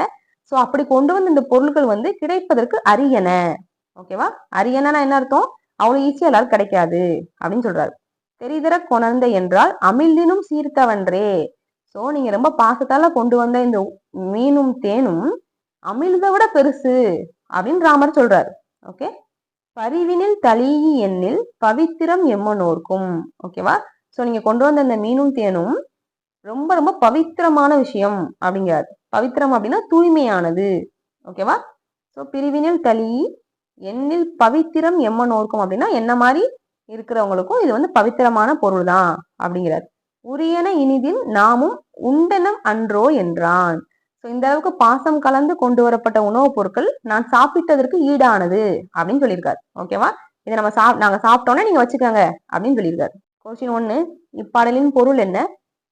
Speaker 1: சோ அப்படி கொண்டு வந்த இந்த பொருட்கள் வந்து கிடைப்பதற்கு அரியன. ஓகேவா, அரியனா என்ன அர்த்தம், அவ்வளவு ஈஸியா எல்லாரும் கிடைக்காது அப்படின்னு சொல்றாரு. தெரிதர கொணர்ந்த என்றால் அமிழ்தினும் சீர்த்தவன்றே. சோ நீங்க ரொம்ப பாசத்தால கொண்டு வந்த இந்த மீனும் தேனும் அமிழ்த விட பெருசு அப்படின்னு ராமர் சொல்றாரு. ஓகே, பரிவினில் தளியி எண்ணில் பவித்திரம் எம்மனோர்க்கும். ஓகேவா, சோ நீங்க கொண்டு வந்த இந்த மீனும் தேனும் ரொம்ப ரொம்ப பவித்திரமான விஷயம் அப்படிங்கிறாரு. பவித்திரம் அப்படின்னா தூய்மையானது. ஓகேவா, சோ பிரிவினில் தளியி எண்ணில் பவித்திரம் எம்மனோர்க்கும் அப்படின்னா என்ன மாதிரி இருக்கிறவங்களுக்கும் இது வந்து பவித்திரமான பொருள் தான் அப்படிங்கிறார். உரியன இனிதில் நாமும் உண்டனம் அன்றோ என்றான். இந்த அளவுக்கு பாசம் கலந்து கொண்டு வரப்பட்ட உணவுப் பொருட்கள் நான் சாப்பிட்டதற்கு ஈடானது அப்படின்னு சொல்லியிருக்காரு. ஓகேவா, இதை நாங்க சாப்பிட்டோன்னே நீங்க வச்சுக்கோங்க அப்படின்னு சொல்லியிருக்காரு. கொஸ்டின் 1, இப்பாடலின் பொருள் என்ன?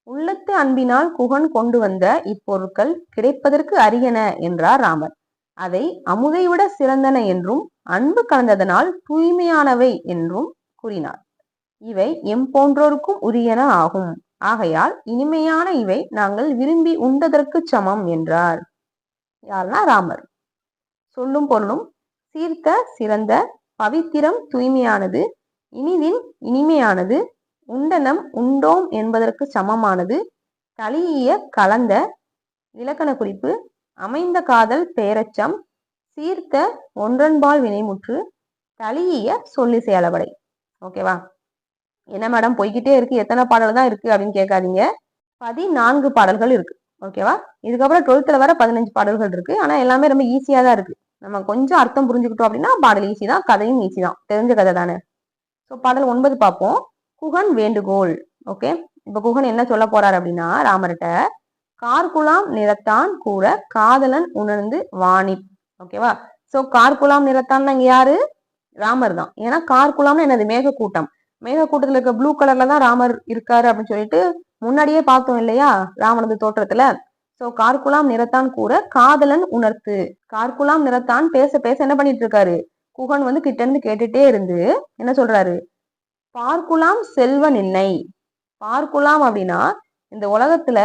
Speaker 1: உள்ளத்து அன்பினால் குகன் கொண்டு வந்த இப்பொருட்கள் கிடைப்பதற்கு அரியன என்றார் ராமர். அதை அமுதை விட சிறந்தன என்றும் அன்பு கலந்ததனால் தூய்மையானவை என்றும் கூறினார். இவை போன்றோருக்கும் உரியன ஆகும். ஆகையால் இனிமையான இவை நாங்கள் விரும்பி உண்டதற்கு சமம் என்றார். யாருன்னா ராமர். சொல்லும் பொருளும், சீர்த்த சிறந்த, பவித்திரம் தூய்மையானது, இனிதின் இனிமையானது, உண்டனம் உண்டோம் என்பதற்கு சமமானது, தளியிய கலந்த. இலக்கண குறிப்பு, அமைந்த காதல் பேரச்சம், சீர்த்த ஒன்றன்பால் வினைமுற்று, தளியிய சொல்லிசை அளபடை. ஓகேவா, என்ன மேடம் போய்கிட்டே இருக்கு, எத்தனை பாடல் தான் இருக்கு அப்படின்னு கேட்காதீங்க. 14 பாடல்கள் இருக்கு. ஓகேவா, இதுக்கப்புறம் 12th வர 15 பாடல்கள் இருக்கு. ஆனா எல்லாமே ரொம்ப ஈஸியா தான் இருக்கு. நம்ம கொஞ்சம் அர்த்தம் புரிஞ்சுக்கிட்டோம் அப்படின்னா பாடல் ஈஸி தான், கதையும் ஈஸி தான், தெரிஞ்ச கதை தானே. ஸோ பாடல் 9 பார்ப்போம். குகன் வேண்டுகோள். ஓகே, இப்ப குகன் என்ன சொல்ல போறாரு அப்படின்னா ராமர்கிட்ட, கார்குலாம் நிறத்தான் கூற காதலன் உணர்ந்து வாணி. ஓகேவா, சோ கார்குலாம் நிறத்தான் இங்க யாரு, ராமர் தான். ஏன்னா கார்குலாம்னு என்னது, மேகக்கூட்டம். மேகக்கூட்டத்துல இருக்க ப்ளூ கலர்ல தான் ராமர் இருக்காரு அப்படின்னு சொல்லிட்டு முன்னாடியே பார்த்தோம் இல்லையா ராமனது தோற்றத்துல. சோ கார்குலாம் நிறத்தான் கூற காதலன் உணர்த்து. கார்குலாம் நிறத்தான் பேச பேச என்ன பண்ணிட்டு இருக்காரு, குகன் வந்து கிட்ட இருந்து கேட்டுட்டே இருந்து என்ன சொல்றாரு, பார்க்குலாம் செல்வன் இல்லை. பார்க்குலாம் அப்படின்னா இந்த உலகத்துல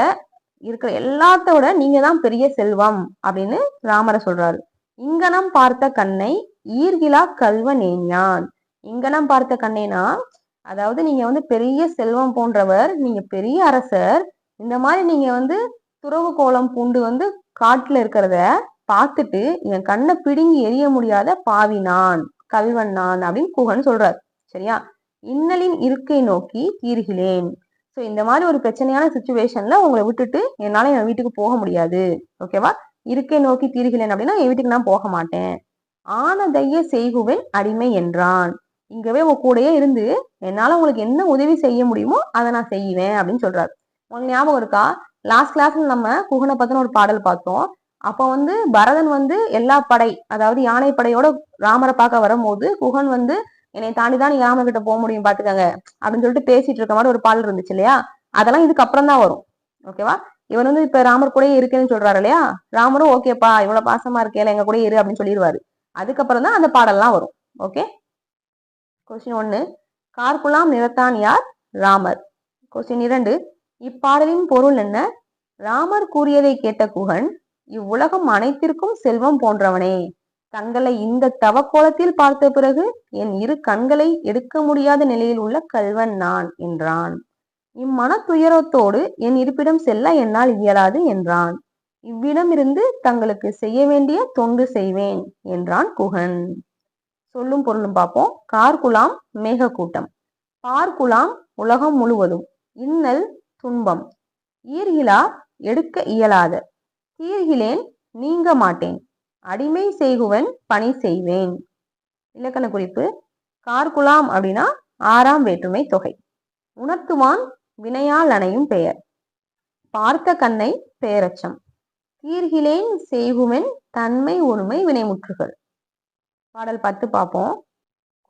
Speaker 1: இருக்கிற எல்லாத்தோட நீங்க தான் பெரிய செல்வம் அப்படின்னு ராமரை சொல்றாரு. இங்கனம் பார்த்த கண்ணை ஈர்கிலா கல்வன் ஏஞ்ஞான். இங்கனம் பார்த்த கண்ணைனா அதாவது நீங்க வந்து பெரிய செல்வம் போன்றவர், நீங்க பெரிய அரசர். இந்த மாதிரி நீங்க வந்து துறவு கோலம் பூண்டு வந்து காட்டுல இருக்கிறத பார்த்துட்டு என் கண்ணை பிடுங்கி எரிய முடியாத பாவி நான், கல்வன் நான் அப்படின்னு குகன் சொல்றாரு. சரியா, இன்னலின் இருக்கை நோக்கி தீர்கிலேன். ஸோ இந்த மாதிரி ஒரு பிரச்சனையான சுச்சுவேஷன்ல உங்களை விட்டுட்டு என்னால என் வீட்டுக்கு போக முடியாது. ஓகேவா, இருக்கை நோக்கி தீர்கிலேன் அப்படின்னா என் வீட்டுக்கு நான் போக மாட்டேன். ஆனதைய செய்குவேன் அடிமை என்றான். இங்கவே உங்க கூடயே இருந்து என்னால உங்களுக்கு என்ன உதவி செய்ய முடியுமோ அதை நான் செய்வேன் அப்படின்னு சொல்றாரு. உங்களுக்கு ஞாபகம் இருக்கா, லாஸ்ட் கிளாஸ்ல நம்ம குகனை பத்தின ஒரு பாடல் பார்த்தோம். அப்ப வந்து பரதன் வந்து எல்லா படை, அதாவது யானை படையோட ராமரை பார்க்க வரும்போது குகன் வந்து என்னை தாண்டிதான் நீ ராமர் கிட்ட போக முடியும் பாத்துக்கங்க அப்படின்னு சொல்லிட்டு பேசிட்டு இருக்க மாதிரி ஒரு பாடல் இருந்துச்சு இல்லையா. அதெல்லாம் இதுக்கு அப்புறம் தான் வரும். ஓகேவா, இவன் வந்து இப்ப ராமர் கூட இருக்கேன்னு சொல்றாரு இல்லையா, ராமரும் ஓகேப்பா இவ்வளவு பாசமா இருக்கேல எங்க கூட இரு அப்படின்னு சொல்லிடுவாரு. அதுக்கப்புறம் தான் அந்த பாடல்லாம் வரும். ஓகே, கொஸ்டின் 1, கார்குலாம் நிறத்தான் யார், ராமர். கொஸ்டின் 2, இப்பாடலின் பொருள் என்ன? ராமர் கூறியதை கேட்ட குகன், இவ்வுலகம் அனைத்திற்கும் செல்வம் போன்றவனே, தங்களை இந்த தவக்கோலத்தில் பார்த்த பிறகு என் இரு கண்களை எடுக்க முடியாத நிலையில் உள்ள கல்வன் நான் என்றான். இம்மன துயரத்தோடு என் இருப்பிடம் செல்ல என்னால் இயலாது என்றான். இவ்விடமிருந்து தங்களுக்கு செய்ய வேண்டிய தொண்டு செய்வேன் என்றான் குகன். சொல்லும் பொருளும் பார்ப்போம். கார்குலாம் மேகக்கூட்டம், பார்க்குலாம் உலகம் முழுவதும், இன்னல் துன்பம், ஈர்கிலா எடுக்க இயலாத, தீர்கிலேன் நீங்க மாட்டேன், அடிமை செய்குவன் பணி செய்வேன். இலக்கண குறிப்பு, கார்குலாம் அப்படின்னா 6ஆம் வேற்றுமை தொகை. உணர்த்துவான் வினையால் அணையும் பெயர். பார்த்த கண்ணை பெயரச்சம். தீர்கிலேன் செய்குவன் தன்மை ஒருமை வினைமுற்றுகள். பாடல் 10 பார்ப்போம்.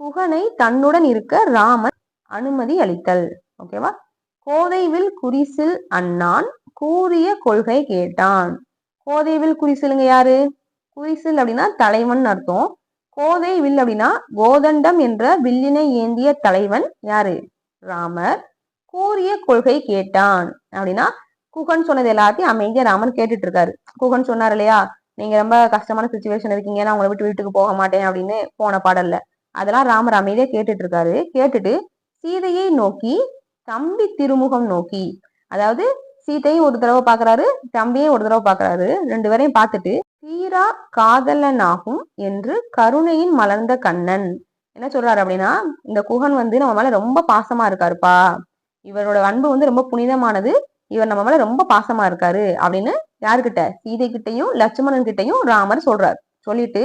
Speaker 1: குகனை தன்னுடன் இருக்க ராமன் அனுமதி அளித்தல். ஓகேவா, கோதைவில் குறிசில் அண்ணான் கூறிய கொள்கை கேட்டான். கோதைவில் குறிசிலுங்க யாரு, குறிசில் அப்படின்னா தலைவன் அர்த்தம். கோதை வில் அப்படின்னா கோதண்டம் என்ற வில்லினை ஏந்திய தலைவன் யாரு? ராமர். கூறிய கொள்கை கேட்டான் அப்படின்னா குகன் சொன்னது எல்லாத்தையும் அமைதியா ராமன் கேட்டுட்டு இருக்காரு. குகன் சொன்னார் இல்லையா, நீங்க ரொம்ப கஷ்டமான சுச்சுவேஷன் இருக்கீங்க, நான் உங்களை விட்டு வீட்டுக்கு போக மாட்டேன் அப்படின்னு போன பாடல்ல, அதெல்லாம் ராமர் அமைதியா கேட்டுட்டு இருக்காரு. கேட்டுட்டு சீதையை நோக்கி தம்பி திருமுகம் நோக்கி, அதாவது சீதையும் ஒரு தடவை பாக்குறாரு, தம்பியும் ஒரு தடவை பாக்குறாரு, ரெண்டு பேரையும் பார்த்துட்டு தீரா காதலனாகும் என்று கருணையின் மலர்ந்த கண்ணன் என்ன சொல்றாரு அப்படின்னா, இந்த குகன் வந்து நம்ம மேல ரொம்ப பாசமா இருக்காருப்பா, இவரோட அன்பு வந்து ரொம்ப புனிதமானது, இவர் நம்ம மேல ரொம்ப பாசமா இருக்காரு அப்படின்னு யாருக்கிட்ட? சீதை கிட்டையும் லட்சுமணன் கிட்டையும் ராமர் சொல்றாரு. சொல்லிட்டு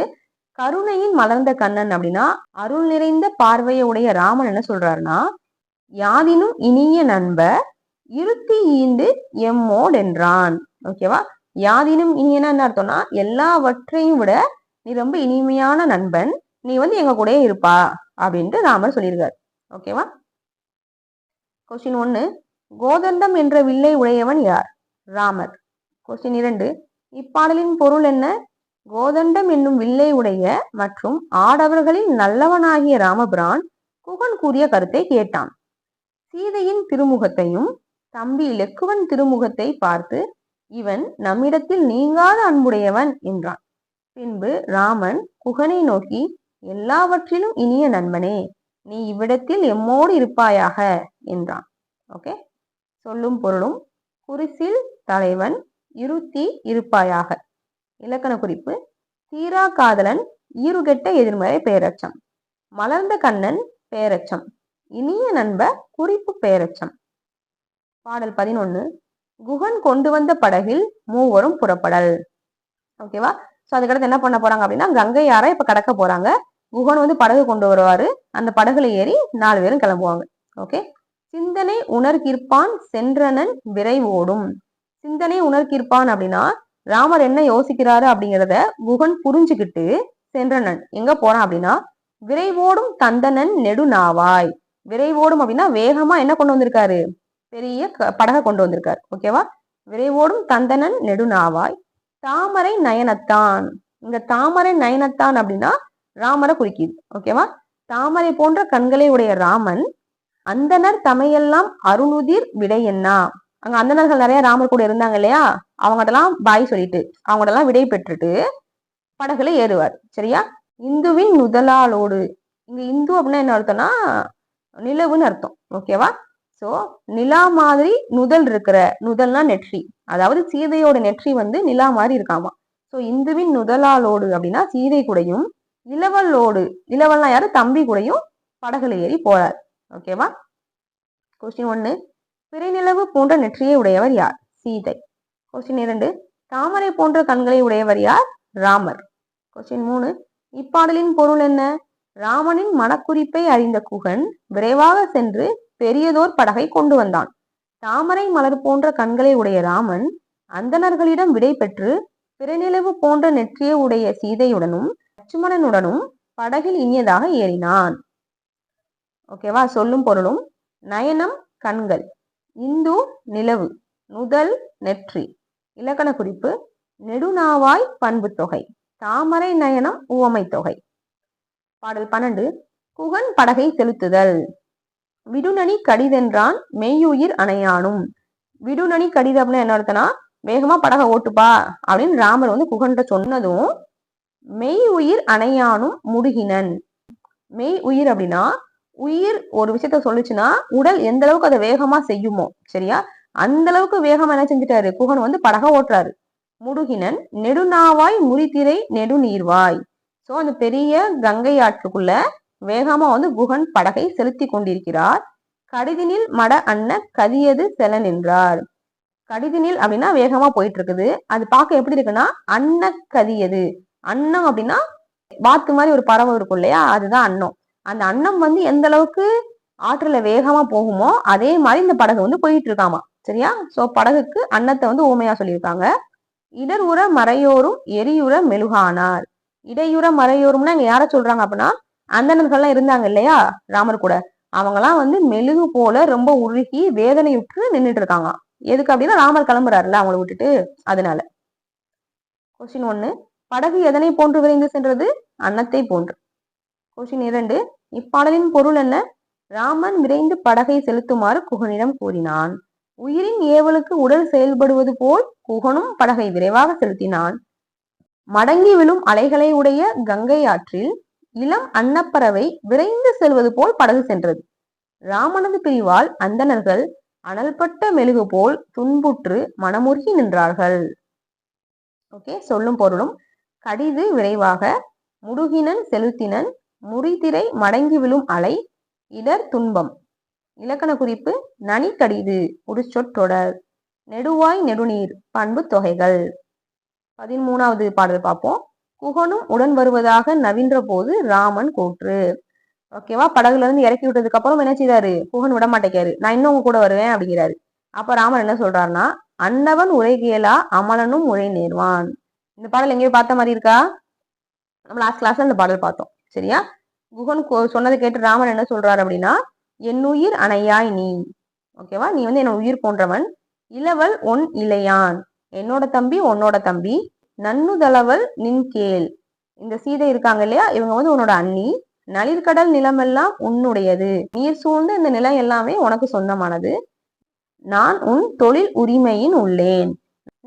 Speaker 1: கருணையின் மலர்ந்த கண்ணன் அப்படின்னா அருள் நிறைந்த பார்வையை உடைய ராமன் என்ன சொல்றாருன்னா, யாதினும் இனிய நண்ப இருத்தி ஈந்து எம்மோட் என்றான். ஓகேவா? யாதினும் இனியனா என்ன அர்த்தம்னா, எல்லாவற்றையும் விட நீ ரொம்ப இனிமையான நண்பன், நீ வந்து எங்க கூடயே இருப்பா அப்படின்ட்டு ராமர் சொல்லியிருக்காரு. ஓகேவா? கொஸ்டின் 1, கோதண்டம் என்ற வில்லை உடையவன் யார்? ராமர். கொஸ்டின் 2, இப்பாடலின் பொருள் என்ன? கோதண்டம் என்னும் வில்லை உடைய மற்றும் ஆடவர்களின் நல்லவனாகிய ராமபிரான் குகன் கூறிய கருத்தை கேட்டான். சீதையின் திருமுகத்தையும் தம்பி லெக்குவன் திருமுகத்தை பார்த்து இவன் நம்மிடத்தில் நீங்காத அன்புடையவன் என்றான். பின்பு ராமன் குகனை நோக்கி, எல்லாவற்றிலும் இனிய நண்பனே, நீ இவ்விடத்தில் எம்மோடு இருப்பாயாக என்றான். ஓகே, சொல்லும் பொருளும் குறிசில் தலைவன் இருத்தி இருப்பாயாக. இலக்கண குறிப்பு: தீரா காதலன் ஈறுகெட்ட எதிர்மறை பெயரச்சம். மலர்ந்த கண்ணன் பெயரச்சம். இனிய நண்ப குறிப்பு பெயரச்சம். பாடல் 11, குகன் கொண்டு வந்த படகில் மூவரும் புறப்படல். ஓகேவா? சோ அதுக்கடுத்து என்ன பண்ண போறாங்க அப்படின்னா, கங்கை ஆறை இப்ப கடக்க போறாங்க. குகன் வந்து படகு கொண்டு வருவாரு, அந்த படகுல ஏறி 4 பேரும் கிளம்புவாங்க. ஓகே, சிந்தனை உணர்கிற்பான் சென்றனன் விரைவோடும். சிந்தனை உணர்கிற்பான் அப்படின்னா ராமர் என்ன யோசிக்கிறாரு அப்படிங்கிறத குகன் புரிஞ்சுக்கிட்டு சென்றனன் எங்க போறான் அப்படின்னா, விரைவோடும் தந்தனன் நெடுநாவாய். விரைவோடும் அப்படின்னா வேகமா என்ன கொண்டு வந்திருக்காரு? பெரிய படகை கொண்டு வந்திருக்காரு. ஓகேவா? விரைவோடும் தந்தனன் நெடுநாவாய் தாமரை நயனத்தான். இங்க தாமரை நயனத்தான் அப்படின்னா ராமரை குறிக்கிது. ஓகேவா? தாமரை போன்ற கண்களை உடைய ராமன் அந்தனர் தமையெல்லாம் அருணுதிர் விடை என்னா. அங்க அந்தனர்கள் நிறைய ராமர் கூட இருந்தாங்க இல்லையா, அவங்ககிட்டலாம் பாய் சொல்லிட்டு அவங்ககிட்டலாம் விடை பெற்றுட்டு படகுல ஏறுவார். சரியா? இந்துவின் நுதலாலோடு. இங்க இந்து அப்படின்னா என்ன அர்த்தம்னா நிலவுன்னு அர்த்தம். ஓகேவா? சோ நிலா மாதிரி நுதல் இருக்கிற, நுதல்னா நெற்றி, அதாவது சீதையோட நெற்றி வந்து நிலா மாதிரி இருக்காமா. சோ இந்துவின் நுதலாலோடு அப்படின்னா சீதை கூடயும், இளவலோடு, இளவல்னா யாரு? தம்பி கூடயும் படகுல ஏறி போறார். ஓகேவா? கொஸ்டின் 1, பிறைநிலவு போன்ற நெற்றியை உடையவர் யார்? சீதை. கொஸ்டின் 2, தாமரை போன்ற கண்களை உடையவர் யார்? ராமர். கொஸ்டின் 3, இப்பாடலின் பொருள் என்ன? ராமனின் மனக்குறிப்பை அறிந்த குகன் விரைவாக சென்று பெரியதோர் படகை கொண்டு வந்தான். தாமரை மலர் போன்ற கண்களை உடைய ராமன் அந்தணர்களிடம் விடை பெற்று பிறைநிலவு போன்ற நெற்றியை உடைய சீதையுடனும் லட்சுமணனுடனும் படகில் இனியதாக ஏறினான். ஓகேவா? சொல்லும் பொருளும்: நயனம் கண்கள், இந்து நிலவு, நுதல் நெற்றி. இலக்கண குறிப்பு: நெடுநாவாய் பண்பு தொகை, தாமரை நயனம் உவமை தொகை. பாடல் 12, குகன் படகை செலுத்துதல். விடுநனி கடிதென்றான் மெய்யுயிர் அணையானும். விடுநனி கடிதம் அப்படின்னு என்ன அர்த்தம்னா, வேகமா படகை ஓட்டுப்பா அப்படின்னு ராமர் வந்து குகன்கிட்ட சொன்னதும் மெய் உயிர் அணையானும் முடுகினன். மெய் உயிர் அப்படின்னா உயிர் ஒரு விஷயத்த சொல்லுச்சுன்னா உடல் எந்த அளவுக்கு அதை வேகமா செய்யுமோ, சரியா, அந்த அளவுக்கு வேகமா என்ன செஞ்சுட்டாரு? குகன் வந்து படகை ஓட்டுறாரு. முடுகினன் நெடுநாவாய் முறித்திரை நெடுநீர்வாய். சோ அந்த பெரிய கங்கை ஆற்றுக்குள்ள வேகமா வந்து குகன் படகை செலுத்தி கொண்டிருக்கிறார். கடிதினில் மட அன்ன கதியது செல நின்றார். கடிதினில் அப்படின்னா வேகமா போயிட்டு இருக்குது. அது பார்க்க எப்படி இருக்குன்னா அன்ன கதியது. அன்னம் அப்படின்னா வாத்து மாதிரி ஒரு பறவை இருக்கும் இல்லையா, அதுதான் அன்னம். அந்த அன்னம் வந்து எந்த அளவுக்கு ஆற்றுல வேகமா போகுமோ அதே மாதிரி இந்த படகு வந்து போயிட்டு இருக்காமா. சரியா? சோ படகுக்கு அன்னத்தை வந்து ஊமையா சொல்லியிருக்காங்க. இடர் உற மறையோரும் எரியுற மெழுகானார். இடையுற மறையோரும்னா இங்க யார சொல்றாங்க அப்படின்னா அந்தணர்கள்லாம் இருந்தாங்க இல்லையா ராமர் கூட, அவங்கெல்லாம் வந்து மெழுகு போல ரொம்ப உருகி வேதனையுற்று நின்றுட்டு இருக்காங்க. எதுக்கு அப்படின்னா ராமர் கிளம்புறாருல அவங்களை விட்டுட்டு, அதனால. கொஸ்டின் 1, படகு எதனை போன்று விரைந்து சென்றது? அன்னத்தை போன்று. கொஸ்டின் 2. இப்பாடலின் பொருள் என்ன? ராமன் விரைந்து படகை செலுத்துமாறு குகனிடம் கூறினான். உயிரின் ஏவலுக்கு உடல் செயல்படுவது போல் குகனும் படகை விரைவாக செலுத்தினான். மடங்கி விழும் அலைகளை உடைய கங்கை ஆற்றில் இளம் அன்னப்பறவை விரைந்து செல்வது போல் படகு சென்றது. ராமனது பிரிவால் அந்தணர்கள் அனல்பட்ட மெழுகு போல் துன்புற்று மனமுருகி நின்றார்கள். ஓகே, சொல்லும் பொருளும். கடிது விரைவாக, முடுகினன் செலுத்தினன், முறிதிரை மடங்கி விழும் அலை, இடர் துன்பம். இலக்கண குறிப்பு: நனி கடிது ஒரு சொற்றொடர், நெடுவாய் நெடுநீர் பண்பு தொகைகள். 13வது பாடல் பார்ப்போம். குகனும் உடன் வருவதாக நவின்ற போது ராமன் கூற்று. ஓகேவா, படகுல இருந்து இறக்கி விட்டதுக்கு அப்புறம் என்ன செய்றாரு? குகன் விட மாட்டேங்காரு, நான் இன்னும் உங்க கூட வருவேன் அப்படிங்கிறாரு. அப்ப ராமன் என்ன சொல்றாருன்னா, அன்னவன் உரை கேளா அமலனும் உரை நேர்வான். இந்த பாடல் எங்கேயோ பார்த்த மாதிரி இருக்கா? நம்ம லாஸ்ட் கிளாஸ்ல இந்த பாடல் பார்த்தோம். சரியா? குகன் சொன்னதை கேட்டு ராமன் என்ன சொல்றாரு அப்படின்னா, என்னுயிர் அணையாய் நீ. ஓகேவா, நீ வந்து என்ன உயிர் போன்றவன். இளவல் ஒன் இளையான், என்னோட தம்பி உன்னோட தம்பி. நன்னுதளவல் நின் கேள், இந்த சீதை இருக்காங்க இல்லையா, இவங்க வந்து உன்னோட அண்ணி. நளிர்கடல் நிலமெல்லாம் உன்னுடையது, நீர் சூழ்ந்த இந்த நிலம் எல்லாமே உனக்கு சொந்தமானது. நான் உன் தொழில் உரிமையின் உள்ளேன்,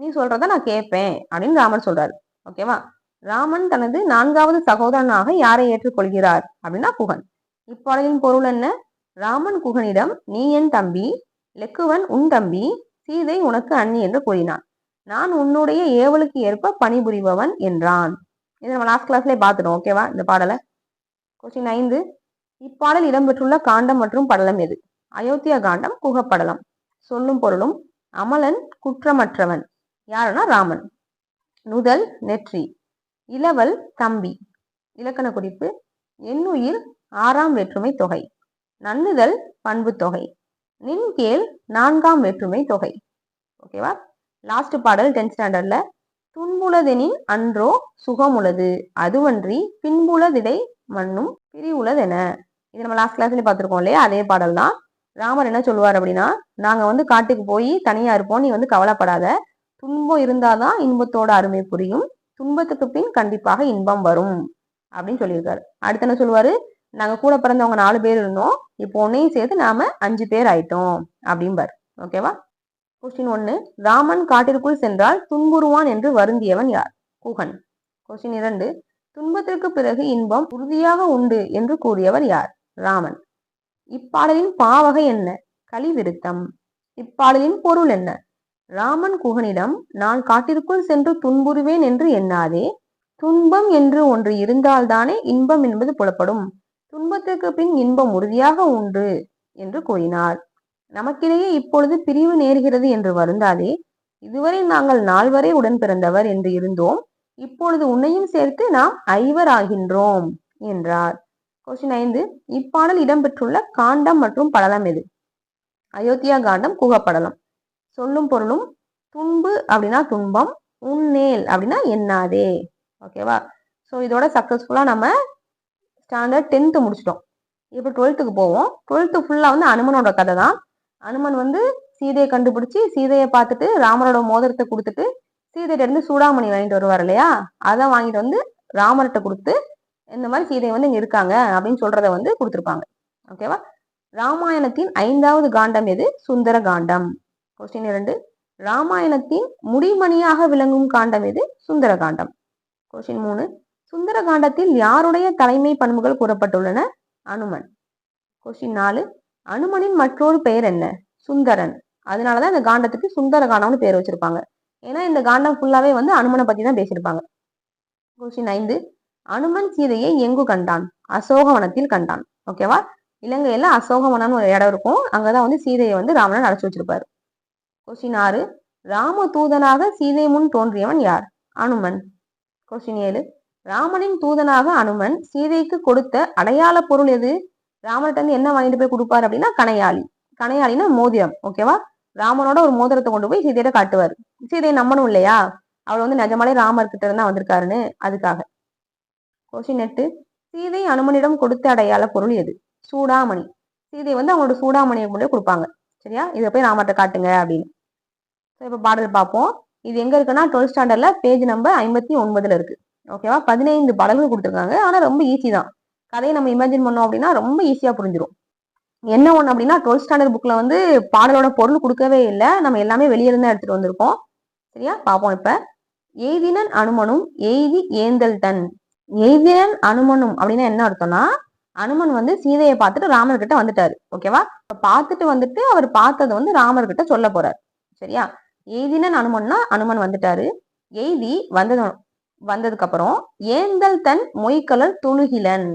Speaker 1: நீ சொல்றத நான் கேட்பேன் அப்படின்னு ராமன் சொல்றாரு. ஓகேவா, ராமன் தனது 4வது சகோதரனாக யாரை ஏற்றுக்கொள்கிறார் அப்படின்னா குகன். இப்பாடலின் பொருள் என்ன? ராமன் குகனிடம் நீ என் தம்பி, லெக்குவன் உன் தம்பி, சீதை உனக்கு அண்ணி என்று கூறினான். நான் உன்னுடைய ஏவலுக்கு ஏற்ப பணிபுரிபவன் என்றான். இதை நம்ம லாஸ்ட் கிளாஸ்லேயே பார்த்துட்டோம். ஓகேவா, இந்த பாடலை. கொஸ்டின் 5. இப்பாடல் இடம்பெற்றுள்ள காண்டம் மற்றும் படலம் எது? அயோத்தியா காண்டம், குகப்படலம். சொல்லும் பொருளும். அமலன் குற்றமற்றவன், யாருன்னா ராமன். நுதல் நெற்றி, இளவல் தம்பி. இலக்கண குறிப்பு: எண்ணுயிர் 6ஆம் வேற்றுமை தொகை, நன்னுதல் பண்பு தொகை, நின் கேள் 4ஆம் வேற்றுமை தொகை. ஓகேவா. லாஸ்ட் பாடல் 10th ஸ்டாண்டர்ட்ல, துன்புலதெனின் அன்றோ சுகமுளது, அதுவன்றி பின்புலதிடை மண்ணும் பிரிவுளதென. இது நம்ம லாஸ்ட் கிளாஸ்ல பார்த்துருக்கோம் இல்லையா, அதே பாடல் தான். ராமர் என்ன சொல்லுவார் அப்படின்னா, நாங்க வந்து காட்டுக்கு போய் தனியா இருப்போம், நீ வந்து கவலைப்படாத, துன்பம் இருந்தாதான் இன்பத்தோட அருமை புரியும், துன்பத்துக்கு பின் கண்டிப்பாக இன்பம் வரும் அப்படின்னு சொல்லியிருக்காரு. அடுத்து என்ன சொல்லுவாரு, நாங்க கூட பிறந்தவங்க 4 பேர் இருந்தோம், இப்போ உன்னையும் சேர்த்து நாம 5 பேர் ஆயிட்டோம் அப்படிம்பார். ஓகேவா. கொஸ்டின் 1. ராமன் காட்டிற்குள் சென்றால் துன்புறுவான் என்று வருந்தியவன் யார்? குகன். கொஸ்டின் 2. துன்பத்திற்கு பிறகு இன்பம் உறுதியாக உண்டு என்று கூறியவர் யார்? ராமன். இப்பாடலின் பாவகை என்ன? கலிவிருத்தம். இப்பாடலின் பொருள் என்ன? ராமன் குகனிடம் நான் காட்டிற்குள் சென்று துன்புறுவேன் என்று எண்ணாதே, துன்பம் என்று ஒன்று இருந்தால்தானே இன்பம் என்பது புலப்படும், துன்பத்திற்கு பின் இன்பம் உறுதியாக உண்டு என்று கூறினார். நமக்கிடையே இப்பொழுது பிரிவு நேர்கிறது என்று வருந்தாதே, இதுவரை நாங்கள் 4 உடன் பிறந்தவர் என்று இருந்தோம், இப்பொழுது உன்னையும் சேர்த்து நாம் 5 ஆகின்றோம் என்றார். கொஸ்டின் 5. இப்பாடல் இடம்பெற்றுள்ள காண்டம் மற்றும் படலம் எது? அயோத்தியா காண்டம், குகப்படலம். சொல்லும் பொருளும். துன்பு அப்படின்னா துன்பம், உன்னேல் அப்படின்னா எண்ணாதே. ஓகேவா. ஸோ இதோட சக்சஸ்ஃபுல்லா நம்ம ஸ்டாண்டர்ட் 10th முடிச்சிட்டோம். இப்போ 12th போவோம். 12th ஃபுல்லா வந்து அனுமனோட கதை தான். அனுமன் வந்து சீதையை கண்டுபிடிச்சு சீதையை பார்த்துட்டு ராமரோட மோதிரத்தை கொடுத்துட்டு சீதையிட்ட இருந்து சூடாமணி வாங்கிட்டு வருவார் இல்லையா, அதை வாங்கிட்டு வந்து ராமர்கிட்ட கொடுத்து இந்த மாதிரி சீதை வந்து இங்க இருக்காங்க அப்படின்னு சொல்றத வந்து கொடுத்துருப்பாங்க. ஓகேவா. ராமாயணத்தின் 5வது காண்டம் எது? சுந்தர காண்டம். கொஸ்டின் 2. ராமாயணத்தின் முடிமணியாக விளங்கும் காண்டம் எது? சுந்தர காண்டம். கொஸ்டின் 3. சுந்தர காண்டத்தில் யாருடைய தலைமை பண்புகள் கூறப்பட்டுள்ளன? அனுமன். கொஸ்டின் 4. அனுமனின் மற்றொரு பெயர் என்ன? சுந்தரன். அதனாலதான் இந்த காண்டத்துக்கு சுந்தர காண்டம்னு பேர் வச்சிருப்பாங்க. ஏன்னா இந்த காண்டம் ஃபுல்லாவே வந்து அனுமனை பத்தி தான் பேசியிருப்பாங்க. கொஸ்டின் 5. அனுமன் சீதையை எங்கு கண்டான்? அசோகவனத்தில் கண்டான். ஓகேவா. இலங்கையில அசோகவனம்னு ஒரு இடம் இருக்கும், அங்கதான் வந்து சீதையை வந்து ராமன் அடைச்சு வச்சிருப்பாரு. கொஸ்டின் 6. ராம தூதனாக சீதை முன் தோன்றியவன் யார்? அனுமன். கொஸ்டின் 7. ராமனின் தூதனாக அனுமன் சீதைக்கு கொடுத்த அடையாள பொருள் எது? ராமன்கிட்ட இருந்து என்ன வாங்கிட்டு போய் கொடுப்பாரு அப்படின்னா கணையாளி. கணையாளினா மோதிரம். ஓகேவா. ராமனோட ஒரு மோதிரத்தை கொண்டு போய் சீதையிட்ட காட்டுவார். சீதையை நம்பணும் இல்லையா, அவள் வந்து நிஜமாலே ராமர் கிட்ட இருந்தா வந்திருக்காருன்னு, அதுக்காக. கொஸ்டின் 8. சீதை அனுமனிடம் கொடுத்த அடையாள பொருள் எது? சூடாமணி. சீதை வந்து அவங்களோட சூடாமணியை கொண்டு கொடுப்பாங்க. சரியா, இதை போய் ராமர்கிட்ட காட்டுங்க அப்படின்னு. இப்ப பாடல் பார்ப்போம். இது எங்க இருக்குன்னா 12th ஸ்டாண்டர்ட்ல பேஜ் நம்பர் 59 இருக்கு. ஓகேவா. 15 பாடல்கள் கொடுத்துருக்காங்க, ஆனா ரொம்ப ஈஸி தான். கதையை நம்ம இமேஜின் பண்ணோம் அப்படின்னா ரொம்ப ஈஸியா புரிஞ்சிடும். என்ன ஒண்ணு அப்படின்னா 12th ஸ்டாண்டர்ட் புக்ல வந்து பாடலோட பொருள் கொடுக்கவே இல்லை, நம்ம எல்லாமே வெளியே இருந்து எடுத்துட்டு வந்திருக்கோம். சரியா, பார்ப்போம். இப்ப எய்தினன் அனுமனும் எய்தி ஏந்தல் தன். எய்தினன் அனுமனும் அப்படின்னா என்ன அர்த்தம்னா, அனுமன் வந்து சீதையை பார்த்துட்டு ராமர் கிட்ட வந்துட்டாரு. ஓகேவா, பார்த்துட்டு வந்துட்டு அவர் பார்த்தது வந்து ராமர் கிட்ட சொல்ல போறாரு. சரியா, எய்தினன் அனுமன்னா அனுமன் வந்துட்டாரு. எய்தி வந்ததுக்கு அப்புறம் ஏந்தல் தன் மொய்கலர் தொழுகிலன்.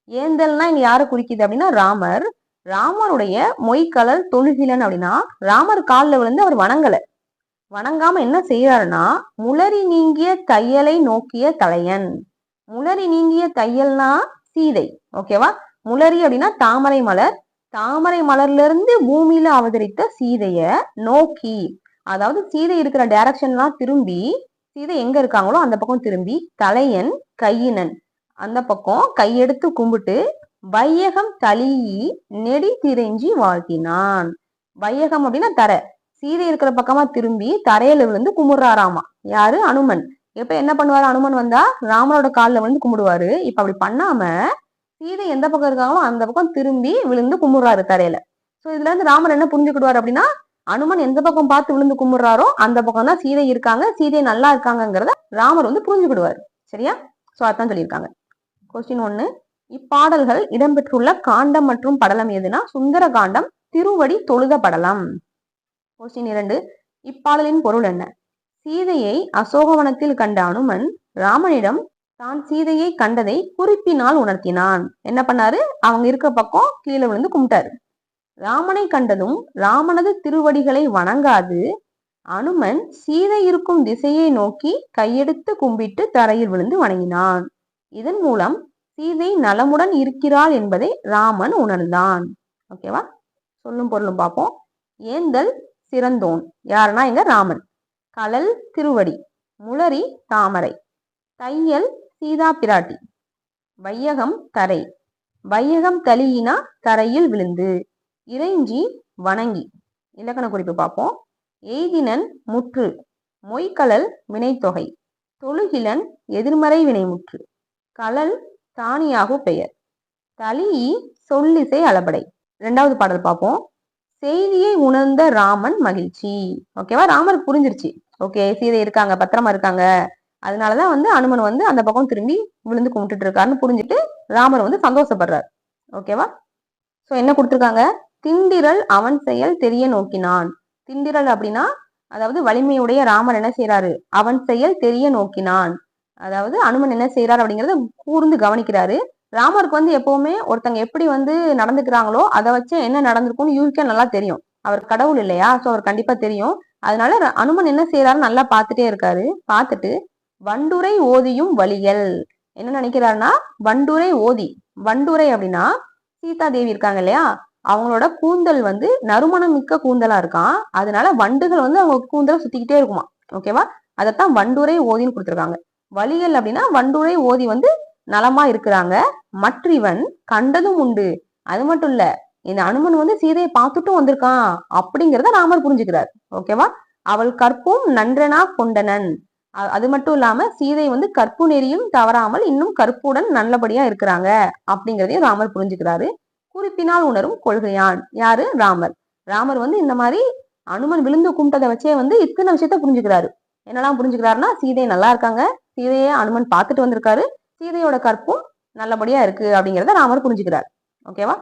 Speaker 1: ஏந்தல்னா இங்க யாரை குறிக்குது அப்படின்னா ராமர். ராமருடைய மொய்கலர் தொழுகிலன் அப்படின்னா ராமர் காலில் விழுந்து அவர் வணங்காம என்ன செய்யறாருன்னா, முளரி நீங்கிய தையலை நோக்கிய தலையன். முளரி நீங்கிய தையல்னா சீதை. ஓகேவா, முளரி அப்படின்னா தாமரை மலர். தாமரை மலர்ல இருந்து பூமியில அவதரித்த சீதைய நோக்கி, அதாவது சீதை இருக்கிற டைரக்ஷன்லாம் திரும்பி, சீதை எங்க இருக்காங்களோ அந்த பக்கம் திரும்பி, தலையன் கையினன் அந்த பக்கம் கையெடுத்து கும்பிட்டு வையகம் தளியி நெடி திரைஞ்சி வாழ்த்தினான். வையகம் அப்படின்னா தரை, சீதை இருக்கிற பக்கமா திரும்பி தரையில விழுந்து கும்பிடுறாராமா. யாரு? அனுமன். எப்ப என்ன பண்ணுவாரு? அனுமன் வந்தா ராமரோட காலில் விழுந்து கும்பிடுவாரு. இப்ப அப்படி பண்ணாம சீதை எந்த பக்கம் இருக்காங்களோ அந்த பக்கம் திரும்பி விழுந்து கும்பிடுறாரு தரையில. சோ இதுல இருந்து ராமர் என்ன புரிஞ்சுக்கிடுவாரு அப்படின்னா, அனுமன் எந்த பக்கம் பார்த்து விழுந்து கும்பிடுறாரோ அந்த பக்கம் தான் சீதை இருக்காங்க, சீதை நல்லா இருக்காங்கிறத ராமர் வந்து புரிஞ்சுக்கிடுவாரு. சரியா, சோ அதான் சொல்லியிருக்காங்க. கொஸ்டின் 1, இப்பாடல்கள் இடம்பெற்றுள்ள காண்டம் மற்றும் படலம் எதுனா சுந்தர காண்டம், திருவடி தொழுத படலம். கொஸ்டின் 2, இப்பாடலின் பொருள் என்ன? சீதையை அசோகவனத்தில் கண்ட அனுமன் ராமனிடம் தான் சீதையை கண்டதை குறிப்பினால் உணர்த்தினான். என்ன பண்ணாரு? அவங்க இருக்க பக்கம் கீழே விழுந்து கும்பிட்டாரு. ராமனை கண்டதும் ராமனது திருவடிகளை வணங்காது அனுமன் சீதை இருக்கும் திசையை நோக்கி கையெடுத்து கும்பிட்டு தரையில் விழுந்து வணங்கினான். இதன் மூலம் சீதை நலமுடன் இருக்கிறாள் என்பதை ராமன் உணர்ந்தான். ஓகேவா, சொல்லும் பொருளும் பார்ப்போம். ஏந்தல் சிறந்தோன், யாருன்னா இங்க ராமன். கலல் திருவடி, முளரி தாமரை, தையல் சீதா பிராட்டி, வையகம் தரை, வையகம் தளியினா தரையில் விழுந்து, இறைஞ்சி வணங்கி. இலக்கண குறிப்பு பார்ப்போம். எய்தினன் முற்று, மொய்கலல் வினைத்தொகை, தொழுகிலன் எதிர்மறை வினைமுற்று, கலல் தானியாகு பெயர், தளியி சொல்லிசை அளபடை. 2வது பாடல் பார்ப்போம். செய்தியை உணர்ந்த ராமன் மகிழ்ச்சி. ஓகேவா, ராமருக்கு புரிஞ்சிருச்சு. ஓகே, சீதை இருக்காங்க, பத்திரமா இருக்காங்க, அதனாலதான் வந்து அனுமன் வந்து அந்த பக்கம் திரும்பி விழுந்து கும்பிட்டுட்டு இருக்காருன்னு புரிஞ்சுட்டு ராமர் வந்து சந்தோஷப்படுறாரு. ஓகேவா, சோ என்ன கொடுத்துருக்காங்க? திண்டிரல் அவன் செயல் தெரிய நோக்கினான். திண்டிரல் அப்படின்னா அதாவது வலிமையுடைய ராமர் என்ன செய்யறாரு? அவன் செயல் தெரிய நோக்கினான். அதாவது அனுமன் என்ன செய்யறாரு அப்படிங்கறத கூர்ந்து கவனிக்கிறாரு. ராமருக்கு வந்து எப்பவுமே ஒருத்தங்க எப்படி வந்து நடந்துக்கிறாங்களோ அதை வச்சு என்ன நடந்திருக்கும்னு யூகிக்க நல்லா தெரியும். அவர் கடவுள் இல்லையா, சோ அவர் கண்டிப்பா தெரியும். அதனால அனுமன் என்ன செய்யறாரு நல்லா பார்த்துட்டே இருக்காரு. பார்த்துட்டு வண்டுரை ஓதியும் வலியல், என்ன நினைக்கிறாருன்னா வண்டுரை ஓதி, வண்டுரை அப்படின்னா சீதா தேவி இருக்காங்க இல்லையா, அவங்களோட கூந்தல் வந்து நறுமணம் மிக்க கூந்தலா இருக்கான். அதனால வண்டுகள் வந்து அவங்க கூந்தலை சுத்திக்கிட்டே இருக்குமா. ஓகேவா, அதைத்தான் வண்டுரை ஓதின்னு கொடுத்துருக்காங்க. வலியல் அப்படின்னா வண்டுரை ஓதி வந்து நலமா இருக்கிறாங்க. மற்றவன் கண்டதும் உண்டு, அது மட்டும் இல்ல இந்த அனுமன் வந்து சீதையை பார்த்துட்டும் வந்திருக்கான் அப்படிங்கிறத ராமர் புரிஞ்சுக்கிறார். ஓகேவா, அவள் கற்பும் நன்றனா கொண்டனன், அது மட்டும் இல்லாம சீதை வந்து கற்பு நெறியும் தவறாமல் இன்னும் கற்புடன் நல்லபடியா இருக்கிறாங்க அப்படிங்கிறதையும் ராமர் புரிஞ்சுக்கிறாரு. குறிப்பினால் உணரும் கொள்கையான், யாரு? ராமர். ராமர் வந்து இந்த மாதிரி அனுமன் விழுந்து கும்பிட்டதை வச்சே வந்து இத்தனை விஷயத்த புரிஞ்சுக்கிறாரு. என்னெல்லாம் புரிஞ்சுக்கிறாருன்னா, சீதை நல்லா இருக்காங்க, சீதையை அனுமன் பார்த்துட்டு வந்திருக்காரு, சீதையோட கற்பும் நல்லபடியா இருக்கு அப்படிங்கிறத ராமர் புரிஞ்சுக்கிறார். ஓகேவா.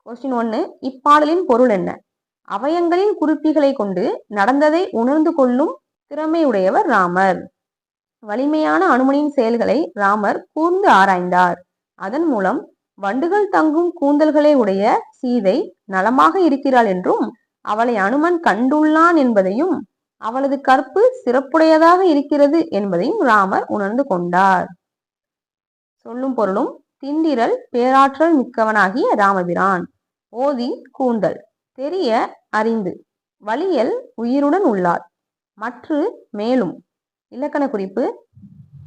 Speaker 1: கொஸ்டின் 1, இப்பாடலின் பொருள் என்ன? அவயங்களின் குறிப்பிகளை கொண்டு நடந்ததை உணர்ந்து கொள்ளும் திறமையுடையவர் ராமர். வலிமையான அனுமனின் செயல்களை ராமர் கூர்ந்து ஆராய்ந்தார். அதன் மூலம் வண்டுகள் தங்கும் கூந்தல்களை உடைய சீதை நலமாக இருக்கிறாள் என்றும் அவளை அனுமன் கண்டுள்ளான் என்பதையும் அவளது கற்பு சிறப்புடையதாக இருக்கிறது என்பதையும் ராமர் உணர்ந்து கொண்டார். சொல்லும் பொருளும். திண்டிரல் பேராற்றல் மிக்கவனாகிய ராமபிரான், ஓதி கூந்தல், தெரிய அறிந்து, வலியல் உயிருடன் உள்ளார், மற்று மேலும். இலக்கண குறிப்பு.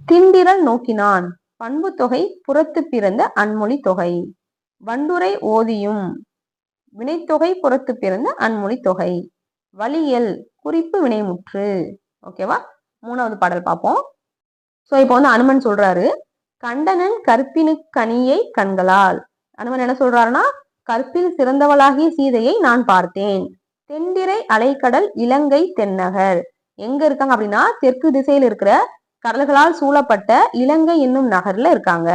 Speaker 1: திண்டிரல் நோக்கினான், பண்பு தொகை புறத்து பிறந்த அன்மொழி தொகை. வண்டுரை ஓதியும், வினைத்தொகை புறத்து பிறந்த அன்மொழி தொகை. வலியல் குறிப்பு வினைமுற்று. ஓகேவா. 3வது பாடல் பார்ப்போம். சோ இப்போ வந்து அனுமன் சொல்றாரு, கண்டனன் கற்பினு கனியை கண்களால். அனுமன் என்ன சொல்றாருன்னா, கற்பில் சிறந்தவளாகிய சீதையை நான் பார்த்தேன். தென்திரை அலைக்கடல் இலங்கை தென்னகர். எங்க இருக்காங்க அப்படின்னா தெற்கு திசையில் இருக்கிற கடல்களால் சூழப்பட்ட இலங்கை என்னும் நகர்ல இருக்காங்க.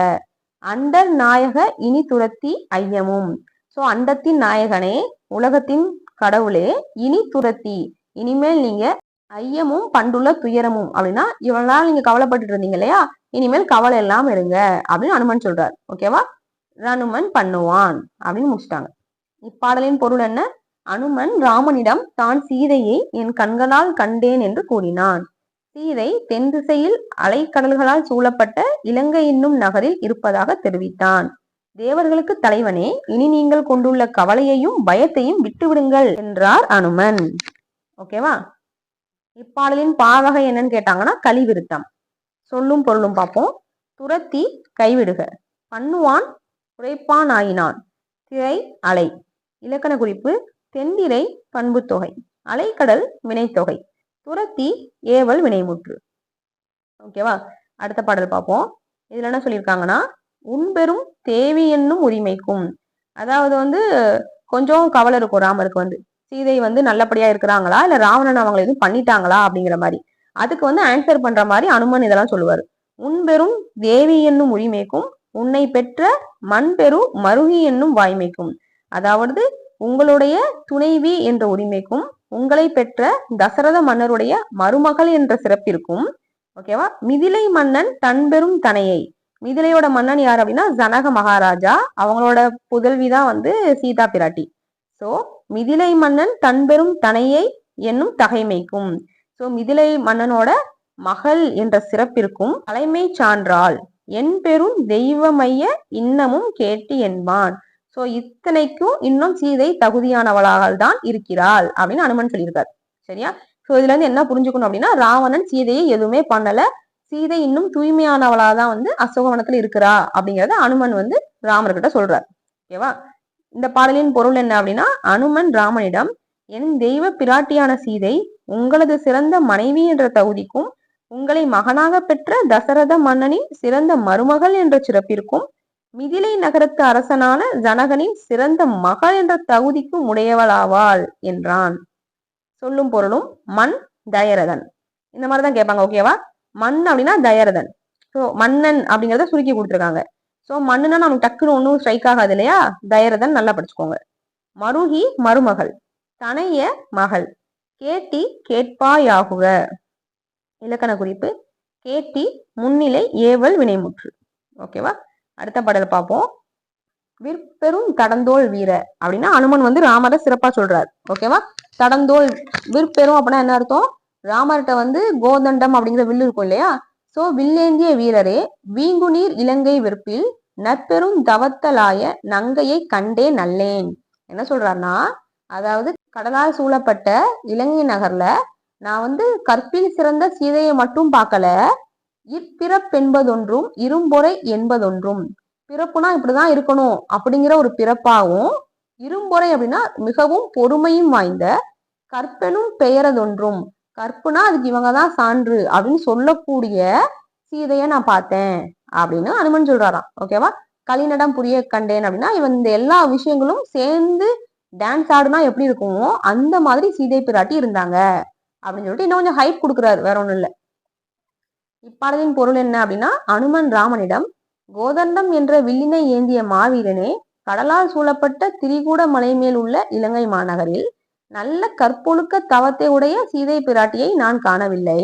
Speaker 1: அண்டர் நாயக இனி துரத்தி ஐயமும். சோ அண்டத்தின் நாயகனே, உலகத்தின் கடவுளே, இனி துரத்தி, இனிமேல் நீங்க ஐயமும் பண்டுள்ள துயரமும் அப்படின்னா இவ்வளவு நாள் நீங்க கவலைப்பட்டு இருந்தீங்க இல்லையா, இனிமேல் கவலை எல்லாம் இருங்க அப்படின்னு அனுமன் சொல்றார். ஓகேவா, அனுமன் பண்ணுவான் அப்படின்னு முடிச்சிட்டாங்க. இப்பாடலின் பொருள் என்ன? அனுமன் ராமனிடம் தான் சீதையை என் கண்களால் கண்டேன் என்று கூறினான். சீதை தென் திசையில் அலைக்கடல்களால் சூழப்பட்ட இலங்கை என்னும் நகரில் இருப்பதாக தெரிவித்தான். தேவர்களுக்கு தலைவனே, இனி நீங்கள் கொண்டுள்ள கவலையையும் பயத்தையும் விட்டுவிடுங்கள் என்றார் அனுமன். ஓகேவா, இப்பாடலின் பாவகை என்னன்னு கேட்டாங்கன்னா கலிவிருத்தம். சொல்லும் பொருளும் பார்ப்போம். துரத்தி கைவிடுக, பண்ணுவான் உரைப்பான் ஆயினான், திரை அலை. இலக்கண குறிப்பு: தென்திரை பண்பு தொகை, அலைக்கடல் வினைத்தொகை, துரத்தி ஏவல் வினைமுற்று. ஓகேவா, அடுத்த பாடல் பார்ப்போம். இதுல என்ன சொல்லியிருக்காங்கன்னா, உன்பெரும் தேவி என்னும் உரிமைக்கும். அதாவது கொஞ்சம் கவலை இருக்கும் ராமருக்கு, சீதை நல்லபடியா இருக்கிறாங்களா இல்ல ராவணன் அவங்களை எதுவும் பண்ணிட்டாங்களா அப்படிங்கிற மாதிரி. அதுக்கு ஆன்சர் பண்ற மாதிரி அனுமன் இதெல்லாம் சொல்லுவாரு. உன்பெரும் தேவி என்னும் உரிமைக்கும் உன்னை பெற்ற மண்பெரு மருகி என்னும் வாய்மைக்கும். அதாவது உங்களுடைய துணைவி என்ற உரிமைக்கும் உங்களை பெற்ற தசரத மன்னருடைய மருமகள் என்ற சிறப்பிற்கும். ஓகேவா, மிதிலை மன்னன் தன்பெரும் தனையை. மிதிலையோட மன்னன் யார் அப்படின்னா ஜனக மகாராஜா, அவங்களோட புதல்விதான் சீதா பிராட்டி. சோ மிதிலை மன்னன் தன்பெரும் தனையை என்னும் தகைமைக்கும். சோ மிதிலை மன்னனோட மகள் என்ற சிறப்பிற்கும் தலைமை சான்றாள் என் பெரும் தெய்வமைய இன்னமும் கேட்டு என்பான். சோ இத்தனைக்கும் இன்னும் சீதை தகுதியானவளாக தான் இருக்கிறாள் அப்படின்னு அனுமன் சொல்லியிருக்காரு. சரியா, சோ இதுல இருந்து என்ன புரிஞ்சுக்கணும் அப்படின்னா, ராவணன் சீதையை எதுவுமே பண்ணல, சீதை இன்னும் தூய்மையானவளா தான் அசோகவனத்துல இருக்கிறா அப்படிங்கறத அனுமன் ராமர்கிட்ட சொல்றார். ஓகேவா, இந்த பாடலின் பொருள் என்ன அப்படின்னா, அனுமன் ராமனிடம் என் தெய்வ பிராட்டியான சீதை உங்களது சிறந்த மனைவி என்ற தகுதிக்கும் உங்களை மகனாக பெற்ற தசரத மன்னனின் சிறந்த மருமகள் என்ற சிறப்பிற்கும் மிதிலை நகரத்து அரசனான ஜனகனின் சிறந்த மகள் என்ற தகுதிக்கும் உடையவளாவாள் என்றான். சொல்லும் பொருளும் மண் தயரதன். இந்த மாதிரிதான் கேட்பாங்க. ஓகேவா, மண் அப்படின்னா தயரதன். ஸோ மன்னன் அப்படிங்கிறத சுருக்கி கொடுத்துருக்காங்க. ஸோ மண்ணுன்னா நமக்கு டக்குன்னு ஒன்றும் ஸ்ட்ரைக் ஆகாது இல்லையா, தயரதன் நல்லா படிச்சுக்கோங்க. மருகி மருமகள், தனைய மகள், கேட்டி கேட்பாயாகுக. இலக்கண குறிப்பு: கேட்டி முன்னிலை ஏவல் வினைமுற்று. ஓகேவா, அடுத்த பாடல் பார்ப்போம். விற்பெரும் தடந்தோல் வீர அப்படின்னா அனுமன் ராமரை சிறப்பா சொல்றாரு. ஓகேவா, தடந்தோல் விற்பெரும் அப்படின்னா என்ன அர்த்தம்? ராமர்கிட்ட கோதண்டம் அப்படிங்கிற வில்லு இருக்கும் இல்லையா. சோ வில்லேந்திய வீரரே, வீங்குநீர் இலங்கை விற்பில் நற்பெரும் தவத்தலாய நங்கையை கண்டே நல்லேன். என்ன சொல்றாருன்னா, அதாவது கடலால் சூழப்பட்ட இலங்கை நகர்ல நான் கற்பில் சிறந்த சீதையை மட்டும் பார்க்கல, இப்பிறப்பென்பதொன்றும் இரும்பொறை என்பதொன்றும். பிறப்புனா இப்படிதான் இருக்கணும் அப்படிங்கிற ஒரு பிறப்பாகவும், இரும்பொறை அப்படின்னா மிகவும் பொறுமையும் வாய்ந்த கற்பெனும் பெயரதொன்றும், கற்புனா அதுக்கு இவங்கதான் சான்று அப்படின்னு சொல்லக்கூடிய சீதைய நான் பார்த்தேன் அப்படின்னு அனுமன் சொல்றாராம். ஓகேவா, கலிநடம் புரிய கண்டேன் அப்படின்னா இவன் இந்த எல்லா விஷயங்களும் சேர்ந்து டான்ஸ் ஆடுனா எப்படி இருக்குமோ அந்த மாதிரி சீதை பிராட்டி இருந்தாங்க அப்படின்னு சொல்லிட்டு இன்னும் கொஞ்சம் ஹைட் கொடுக்குறாரு, வேற ஒண்ணும் இல்லை. இப்பாடலின் பொருள் என்ன அப்படின்னா, அனுமன் ராமனிடம் கோதண்டம் என்ற வில்லினை ஏந்திய மாவீரனே, கடலால் சூழப்பட்ட திரிகூட மலை மேல் உள்ள இலங்கை மாநகரில் நல்ல கற்பொழுக்க தவத்தை உடைய சீதை பிராட்டியை நான் காணவில்லை.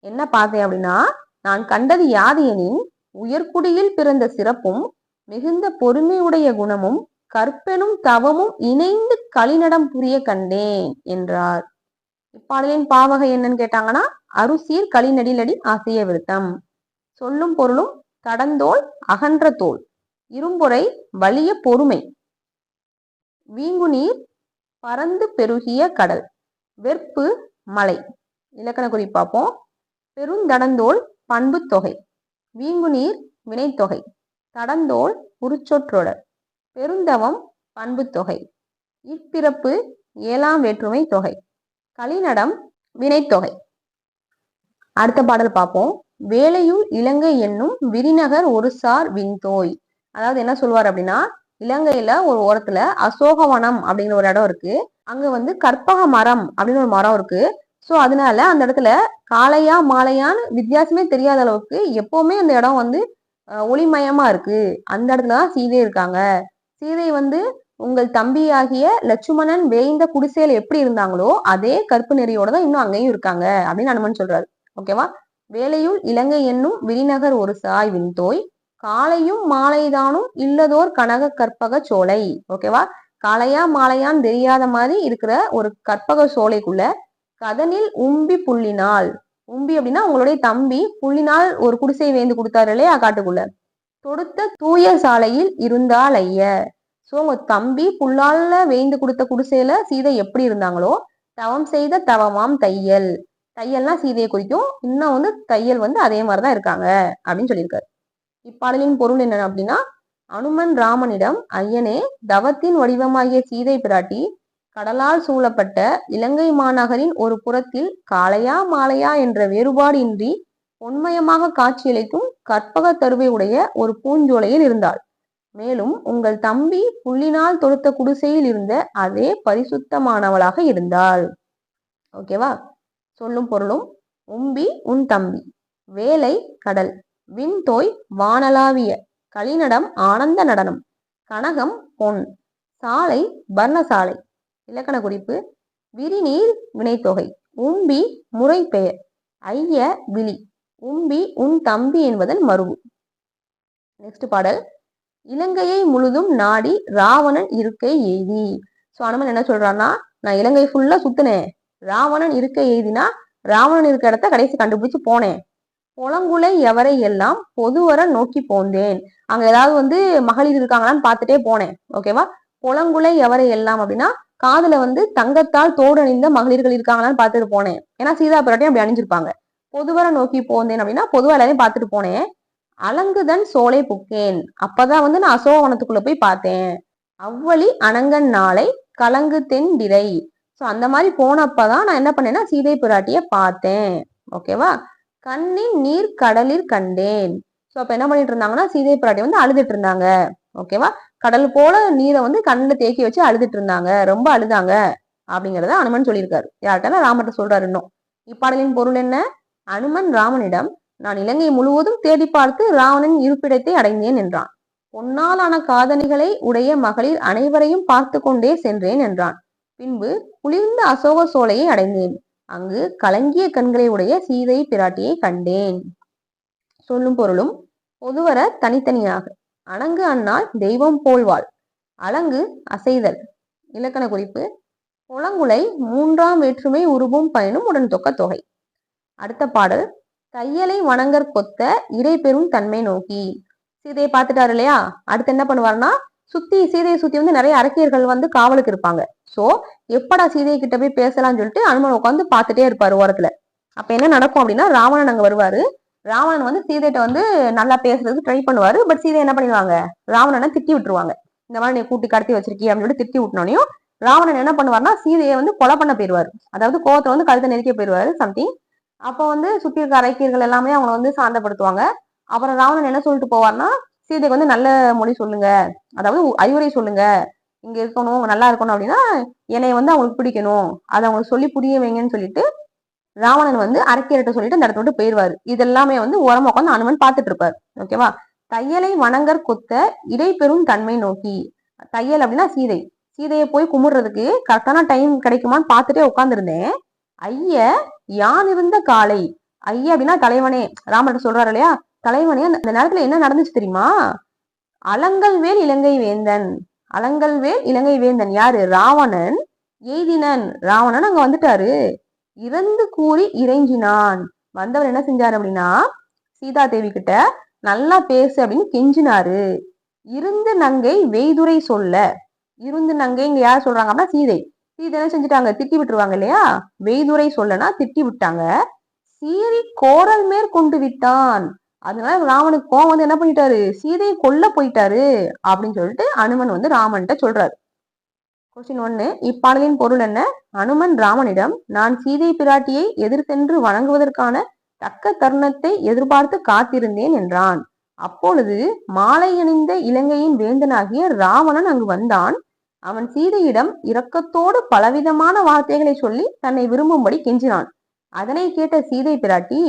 Speaker 1: என்ன பார்த்தேன் அப்படின்னா, நான் கண்டது யாது எனின் உயர்குடியில் பிறந்த சிறப்பும் மிகுந்த பொறுமையுடைய குணமும் கற்பெனும் தவமும் இணைந்து களிநடம் புரிய கண்டேன் என்றார். இப்பாடலின் பாவகை என்னன்னு கேட்டாங்கன்னா, அருசீர் களிநடிலடி ஆசிய விருத்தம். சொல்லும் பொருளும் தடந்தோல் அகன்ற தோல், இரும்பொறை வலிய பொறுமை, வீங்குநீர் பறந்து பெருகிய கடல், வெற்பு மலை. இலக்கண குறிப்பாப்போம். பெருந்தடந்தோல் பண்பு தொகை, வீங்குநீர் வினைத்தொகை, தடந்தோல் உருச்சொற்றொடர், பெருந்தவம் பண்பு தொகை, இப்பிறப்பு ஏழாம் வேற்றுமை தொகை, களிநடம் வினைத்தொகை. அடுத்த பாடல் பார்ப்போம். வேலையுள் இலங்கை என்னும் விரிநகர் ஒரு சார் விண்தோய். அதாவது என்ன சொல்லுவார் அப்படின்னா, இலங்கையில ஒரு ஓரத்துல அசோகவனம் அப்படிங்கிற ஒரு இடம் இருக்கு. அங்க வந்து கற்பக மரம் அப்படின்னு ஒரு மரம் இருக்கு. சோ அதனால அந்த இடத்துல காலையா மாலையான்னு வித்தியாசமே தெரியாத அளவுக்கு எப்பவுமே அந்த இடம் வந்து ஒளிமயமா இருக்கு. அந்த இடத்துலதான் சீதை இருக்காங்க. சீதை வந்து உங்கள் தம்பியாகிய லட்சுமணன் வேய்ந்த குடிசையில எப்படி இருந்தாங்களோ அதே கற்பு நெறியோட தான் இன்னும் அங்கேயும் இருக்காங்க அப்படின்னு அனுமன் சொல்றாரு. ஓகேவா? வேலையுள் இலங்கை என்னும் விரிநகர் ஒரு சாய் விண்தோய் காலையும் மாலைதானும் இல்லதோர் கனக கற்பக சோலை. ஓகேவா? காலையா மாலையான்னு தெரியாத மாதிரி இருக்கிற ஒரு கற்பக சோலைக்குள்ள கதனில் உம்பி புள்ளினால், உம்பி அப்படின்னா உங்களுடைய தம்பி புள்ளினால் ஒரு குடிசை வேந்து கொடுத்தாரு இல்லையா காட்டுக்குள்ள, தொடுத்த தூய சாலையில் இருந்தால் ஐய. சோ உங்க தம்பி புல்லால வேந்து கொடுத்த குடிசையில சீதை எப்படி இருந்தாங்களோ தவம் செய்த தவமாம் தையல். தையல்னா சீதையை குறிக்கும். இன்னும் வந்து தையல் வந்து அதே மாதிரிதான் இருக்காங்க அப்படின்னு சொல்லியிருக்காரு. இப்பாடலின் பொருள் என்ன அப்படின்னா, அனுமன் ராமனிடம் ஐயனே, தவத்தின் வடிவமாகிய சீதை பிராட்டி கடலால் சூழப்பட்ட இலங்கை மாநகரின் ஒரு புறத்தில் காலையா மாலையா என்ற வேறுபாடு இன்றி பொன்மயமாக காட்சியளிக்கும் கற்பக தருவை உடைய ஒரு பூஞ்சோலையில் இருந்தாள். மேலும் உங்கள் தம்பி புள்ளினால் தொடுத்த குடிசையில் இருந்த அதே பரிசுத்தமானவளாக இருந்தாள். ஓகேவா? சொல்லும் பொருளும், உம்பி உன் தம்பி, வேலை கடல், விண்தோய் வானலாவிய, களிநடம் ஆனந்த நடனம், கனகம் பொன், சாலை பர்ணசாலை. இலக்கண குறிப்பு: விரிநீர் வினைத்தொகை, உம்பி முறை பெயர், ஐய விழி, உம்பி உன் தம்பி என்பதன் மருவு. நெக்ஸ்ட் பாடல். இலங்கையை முழுதும் நாடி ராவணன் இருக்கை எய்தி. சோ அனுமன் என்ன சொல்றான்னா, நான் இலங்கை ஃபுல்லா சுத்தினேன், ராவணன் இருக்கை எய்தினா ராவணன் இருக்க இடத்த கடைசி கண்டுபிடிச்சு போனேன். புலங்குலை எவரை எல்லாம் பொதுவர நோக்கி போந்தேன். அங்க ஏதாவது வந்து மகளிர் இருக்காங்களான்னு பார்த்துட்டே போனேன். ஓகேவா? புலங்குலை எவரை எல்லாம் அப்படின்னா காதுல வந்து தங்கத்தால் தோடு அணிந்த மகளிர்கள் இருக்காங்களான்னு பார்த்துட்டு போனேன். ஏன்னா சீதா பிராட்டியும் அப்படி அணிஞ்சிருப்பாங்க. பொதுவர நோக்கி போந்தேன் அப்படின்னா பொதுவா எல்லாரையும் பார்த்துட்டு போனேன். அலங்குதன் சோலை புக்கேன். அப்பதான் வந்து நான் அசோகவனத்துக்குள்ள போய் பார்த்தேன். அவ்வளி அனங்கன் நாளை கலங்கு தென் திரை. சோ அந்த மாதிரி போனப்பதான் நான் என்ன பண்ணேன்னா சீதை பிராட்டிய பார்த்தேன். ஓகேவா? கண்ணின் நீர் கடலில் கண்டேன். சோ அப்ப என்ன பண்ணிட்டு இருந்தாங்கன்னா சீதை பிராட்டி வந்து அழுதுட்டு இருந்தாங்க. ஓகேவா? கடல் போல நீரை வந்து கண்ணுல தேக்கி வச்சு அழுதுட்டு இருந்தாங்க, ரொம்ப அழுதாங்க அப்படிங்கறத அனுமன் சொல்லியிருக்காரு. யார்கிட்ட? ராமர்கிட்ட சொல்றாரு. இன்னும் இப்பாடலின் பொருள் என்ன? அனுமன் ராமனிடம் நான் இலங்கை முழுவதும் தேடி பார்த்து ராவணன் இருப்பிடத்தை அடைந்தேன் என்றான். பொன்னாலான காதணிகளை உடைய மகளிர் அனைவரையும் பார்த்து கொண்டே சென்றேன் என்றான். பின்பு குளிர்ந்த அசோக சோலையை அடைந்தேன். அங்கு கலங்கிய கண்களை உடைய சீதை பிராட்டியை கண்டேன். சொல்லும் பொருளும், பொதுவர தனித்தனியாக, அணங்கு அண்ணால் தெய்வம் போல்வாள், அலங்கு அசைதல். இலக்கண குறிப்பு: புலங்குலை மூன்றாம் வேற்றுமை உருவும் பயனும் உடன் தொக்க தொகை. அடுத்த பாடல். தையலை வணங்கற் கொத்த இடை பெறும் தன்மை நோக்கி. சீதையை பார்த்துட்டாரு இல்லையா? அடுத்து என்ன பண்ணுவாருன்னா சீதையை சுத்தி வந்து நிறைய அரக்கியர்கள் வந்து காவலுக்கு இருப்பாங்க. சோ எப்படா சீதை கிட்ட போய் பேசலாம்னு சொல்லிட்டு அனுமன் உட்காந்து பார்த்துட்டே இருப்பாரு ஓரத்துல. அப்ப என்ன நடக்கும் அப்படின்னா ராவணன் அங்க வருவாரு. ராவணன் வந்து சீதைகிட்ட வந்து நல்லா பேசுறதுக்கு ட்ரை பண்ணுவாரு. பட் சீதை என்ன பண்ணிடுவாங்க, ராவணனை திட்டி விட்டுருவாங்க. இந்த மாதிரி நீ கூட்டி கடத்தி வச்சிருக்கீ அப்படின்னு சொல்லிட்டு திட்டி விட்டனோனையும் ராவணன் என்ன பண்ணுவாருன்னா சீதையை வந்து கொலை பண்ண போயிருவாரு. அதாவது கோவத்தை வந்து கழுத்தை நெருக்க போயிருவாரு சம்திங். அப்போ வந்து சுத்தி இருக்க அரக்கியர்கள் எல்லாமே அவங்க வந்து சாந்தப்படுத்துவாங்க. அப்புறம் ராவணன் என்ன சொல்லிட்டு போவார்னா, சீதைக்கு வந்து நல்ல மொழி சொல்லுங்க, அதாவது அறிவுரை சொல்லுங்க, இங்க இருக்கணும், நல்லா இருக்கணும் அப்படின்னா என்னை வந்து அவங்களுக்கு பிடிக்கணும், அதை அவங்களுக்கு சொல்லி புரிய வைங்கன்னு சொல்லிட்டு ராவணன் வந்து அரக்கியர்கிட்ட சொல்லிட்டு அந்த இடத்த விட்டு போயிருவாரு. இதெல்லாமே வந்து ஓரமா உட்காந்து அனுமன் பார்த்துட்டு இருப்பாரு. ஓகேவா? தையலை வணங்கற் கொத்த இடை பெறும் தன்மை நோக்கி. தையல் அப்படின்னா சீதை. சீதையை போய் கும்பிடுறதுக்கு கரெக்டான டைம் கிடைக்குமான்னு பார்த்துட்டே உட்கார்ந்துருந்தேன். ஐய யான் இருந்த காலை. ஐயா அப்படின்னா தலைவனே, ராமர்கிட்ட சொல்றாரு இல்லையா, தலைவனே அந்த நேரத்துல என்ன நடந்துச்சு தெரியுமா? அலங்கல் வேல் இலங்கை வேந்தன். அலங்கல் வேல் இலங்கை வேந்தன் யாரு? ராவணன். எய்தினன், ராவணன் அங்க வந்துட்டாரு. இறந்து கூறி இறைஞ்சினான். வந்தவர் என்ன செஞ்சாரு அப்படின்னா சீதா தேவி கிட்ட நல்லா பேசு அப்படின்னு கெஞ்சினாரு. இருந்து நங்கை வெய்துரை சொல்ல. இருந்து நங்கை இங்க யார் சொல்றாங்க அப்படின்னா சீதை. சீதை என்ன செஞ்சுட்டாங்க, திட்டி விட்டுருவாங்க இல்லையா? வெய்துரை சொல்லனா திட்டி விட்டாங்க. சீறி கோரல் மேற்கொண்டு விட்டான். அதனால ராமனுக்கு கோவம் வந்து என்ன பண்ணிட்டாரு, சீதையை கொல்ல போயிட்டாரு அப்படின்னு சொல்லிட்டு அனுமன் வந்து ராமன்கிட்ட சொல்றாரு. கொஸ்டின் 1. இப்பாடலின் பொருள் என்ன? அனுமன் ராமனிடம் நான் சீதை பிராட்டியை எதிர்த்தென்று வணங்குவதற்கான தக்க தருணத்தை எதிர்பார்த்து காத்திருந்தேன் என்றான். அப்பொழுது மாலை அணிந்த இலங்கையின் வேந்தனாகிய ராவணன் அங்கு வந்தான். அவன் சீதையிடம் இரக்கத்தோடு பலவிதமான வார்த்தைகளை சொல்லி தன்னை விரும்பும்படி கெஞ்சினான். அதனை கேட்ட சீதை பிராட்டி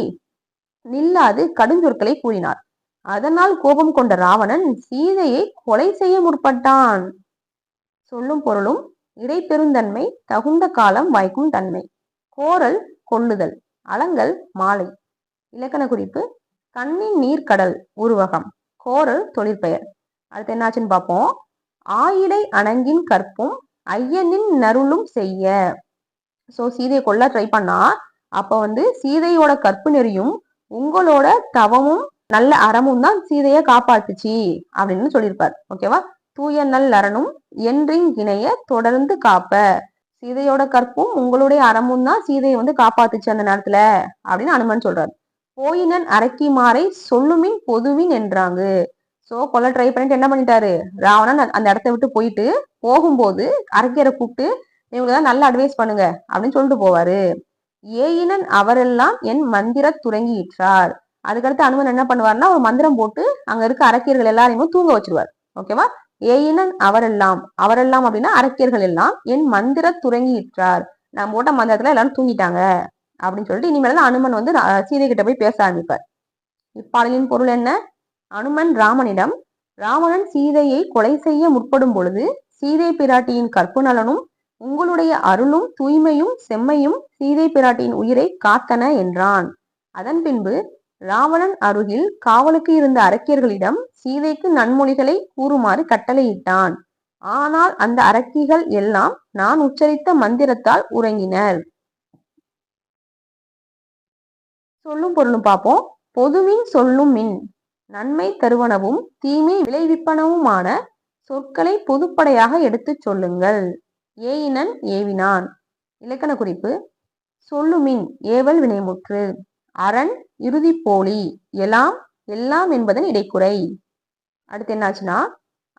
Speaker 1: நில்லாது கடுஞ்சொற்களை கூறினார். அதனால் கோபம் கொண்ட ராவணன் சீதையை கொலை செய்ய முற்பட்டான். சொல்லும் பொருளும் இடைப்பெருந்தன்மை, தகுந்த காலம் வாய்க்கும் தன்மை. கோரல் கொள்ளுதல், அலங்கல் மாலை. இலக்கண குறிப்பு கண்ணின் நீர்க்கடல் உருவகம், கோரல் தொழிற்பெயர். அடுத்து என்னாச்சுன்னு பார்ப்போம். ஆயிடை அணங்கின் கற்பும் ஐயனின் நருளும் செய்ய. சோ சீதையை கொல்ல ட்ரை பண்ணா, அப்ப சீதையோட கற்பு நெறியும் உங்களோட தவமும் நல்ல அறமும் தான் சீதையை காப்பாத்துச்சு அப்படின்னு சொல்லியிருப்பார். ஓகேவா? தூய நல் அறனும் என்றின் இணைய தொடர்ந்து காப்ப. சீதையோட கற்பும் உங்களுடைய அறமும் தான் சீதையை காப்பாத்துச்சு அந்த நேரத்துல அப்படின்னு அனுமன் சொல்றாரு. போயினன் அரக்கிமாரை சொல்லுமின் பொதுவின் என்றாங்க. சோ கொல்ல ட்ரை பண்ணிட்டு என்ன பண்ணிட்டாரு ராவணன், அந்த இடத்த விட்டு போயிட்டு போகும்போது அரக்கியரை கூப்பிட்டு இவங்கதான் நல்ல அட்வைஸ் பண்ணுங்க அப்படின்னு சொல்லிட்டு போவாரு. ஏயினன் அவரெல்லாம் என் மந்திர துறங்கியிற்றார். அதுக்கடுத்து அனுமன் என்ன பண்ணுவார்னா ஒரு மந்திரம் போட்டு அங்க இருக்க அரக்கியர்கள் எல்லாரையுமே தூங்க வச்சிருவார். ஓகேவா? ஏயினன் அவரெல்லாம், அவரெல்லாம் அப்படின்னா அரக்கியர்கள் எல்லாம் என் மந்திர துறங்கியிற்றார், நான் போட்ட மந்திரத்துல எல்லாரும் தூங்கிட்டாங்க அப்படின்னு சொல்லிட்டு இனிமேல் அனுமன் சீதை கிட்ட போய் பேச ஆரம்பிப்பார். இப்பாடலின் பொருள் என்ன? அனுமன் ராமனிடம் ராவணன் சீதையை கொலை செய்ய முற்படும் பொழுது சீதை பிராட்டியின் கற்பு நலனும் உங்களுடைய அருளும் தூய்மையும் செம்மையும் சீதை பிராட்டியின் உயிரை காத்தன என்றான். அதன் பின்பு ராவணன் அருகில் காவலுக்கு இருந்த அரக்கியர்களிடம் சீதைக்கு நன்மொழிகளை கூறுமாறு கட்டளையிட்டான். ஆனால் அந்த அரக்கிகள் எல்லாம் நான் உச்சரித்த மந்திரத்தால் உறங்கினர். சொல்லும் பொருளும் பார்ப்போம். பொதுவின் சொல்லும் மின், நன்மை தருவனவும் தீமை விளைவிப்பனவுமான சொற்களை பொதுப்படையாக எடுத்துச் சொல்லுங்கள். ஏயினன் ஏவினான். இலக்கண குறிப்பு சொல்லுமின் ஏவல் வினைமுற்று, அரண் இறுதி போலி, எல்லாம் எல்லாம் என்பதன் இடைக்குறை. அடுத்து என்னாச்சுன்னா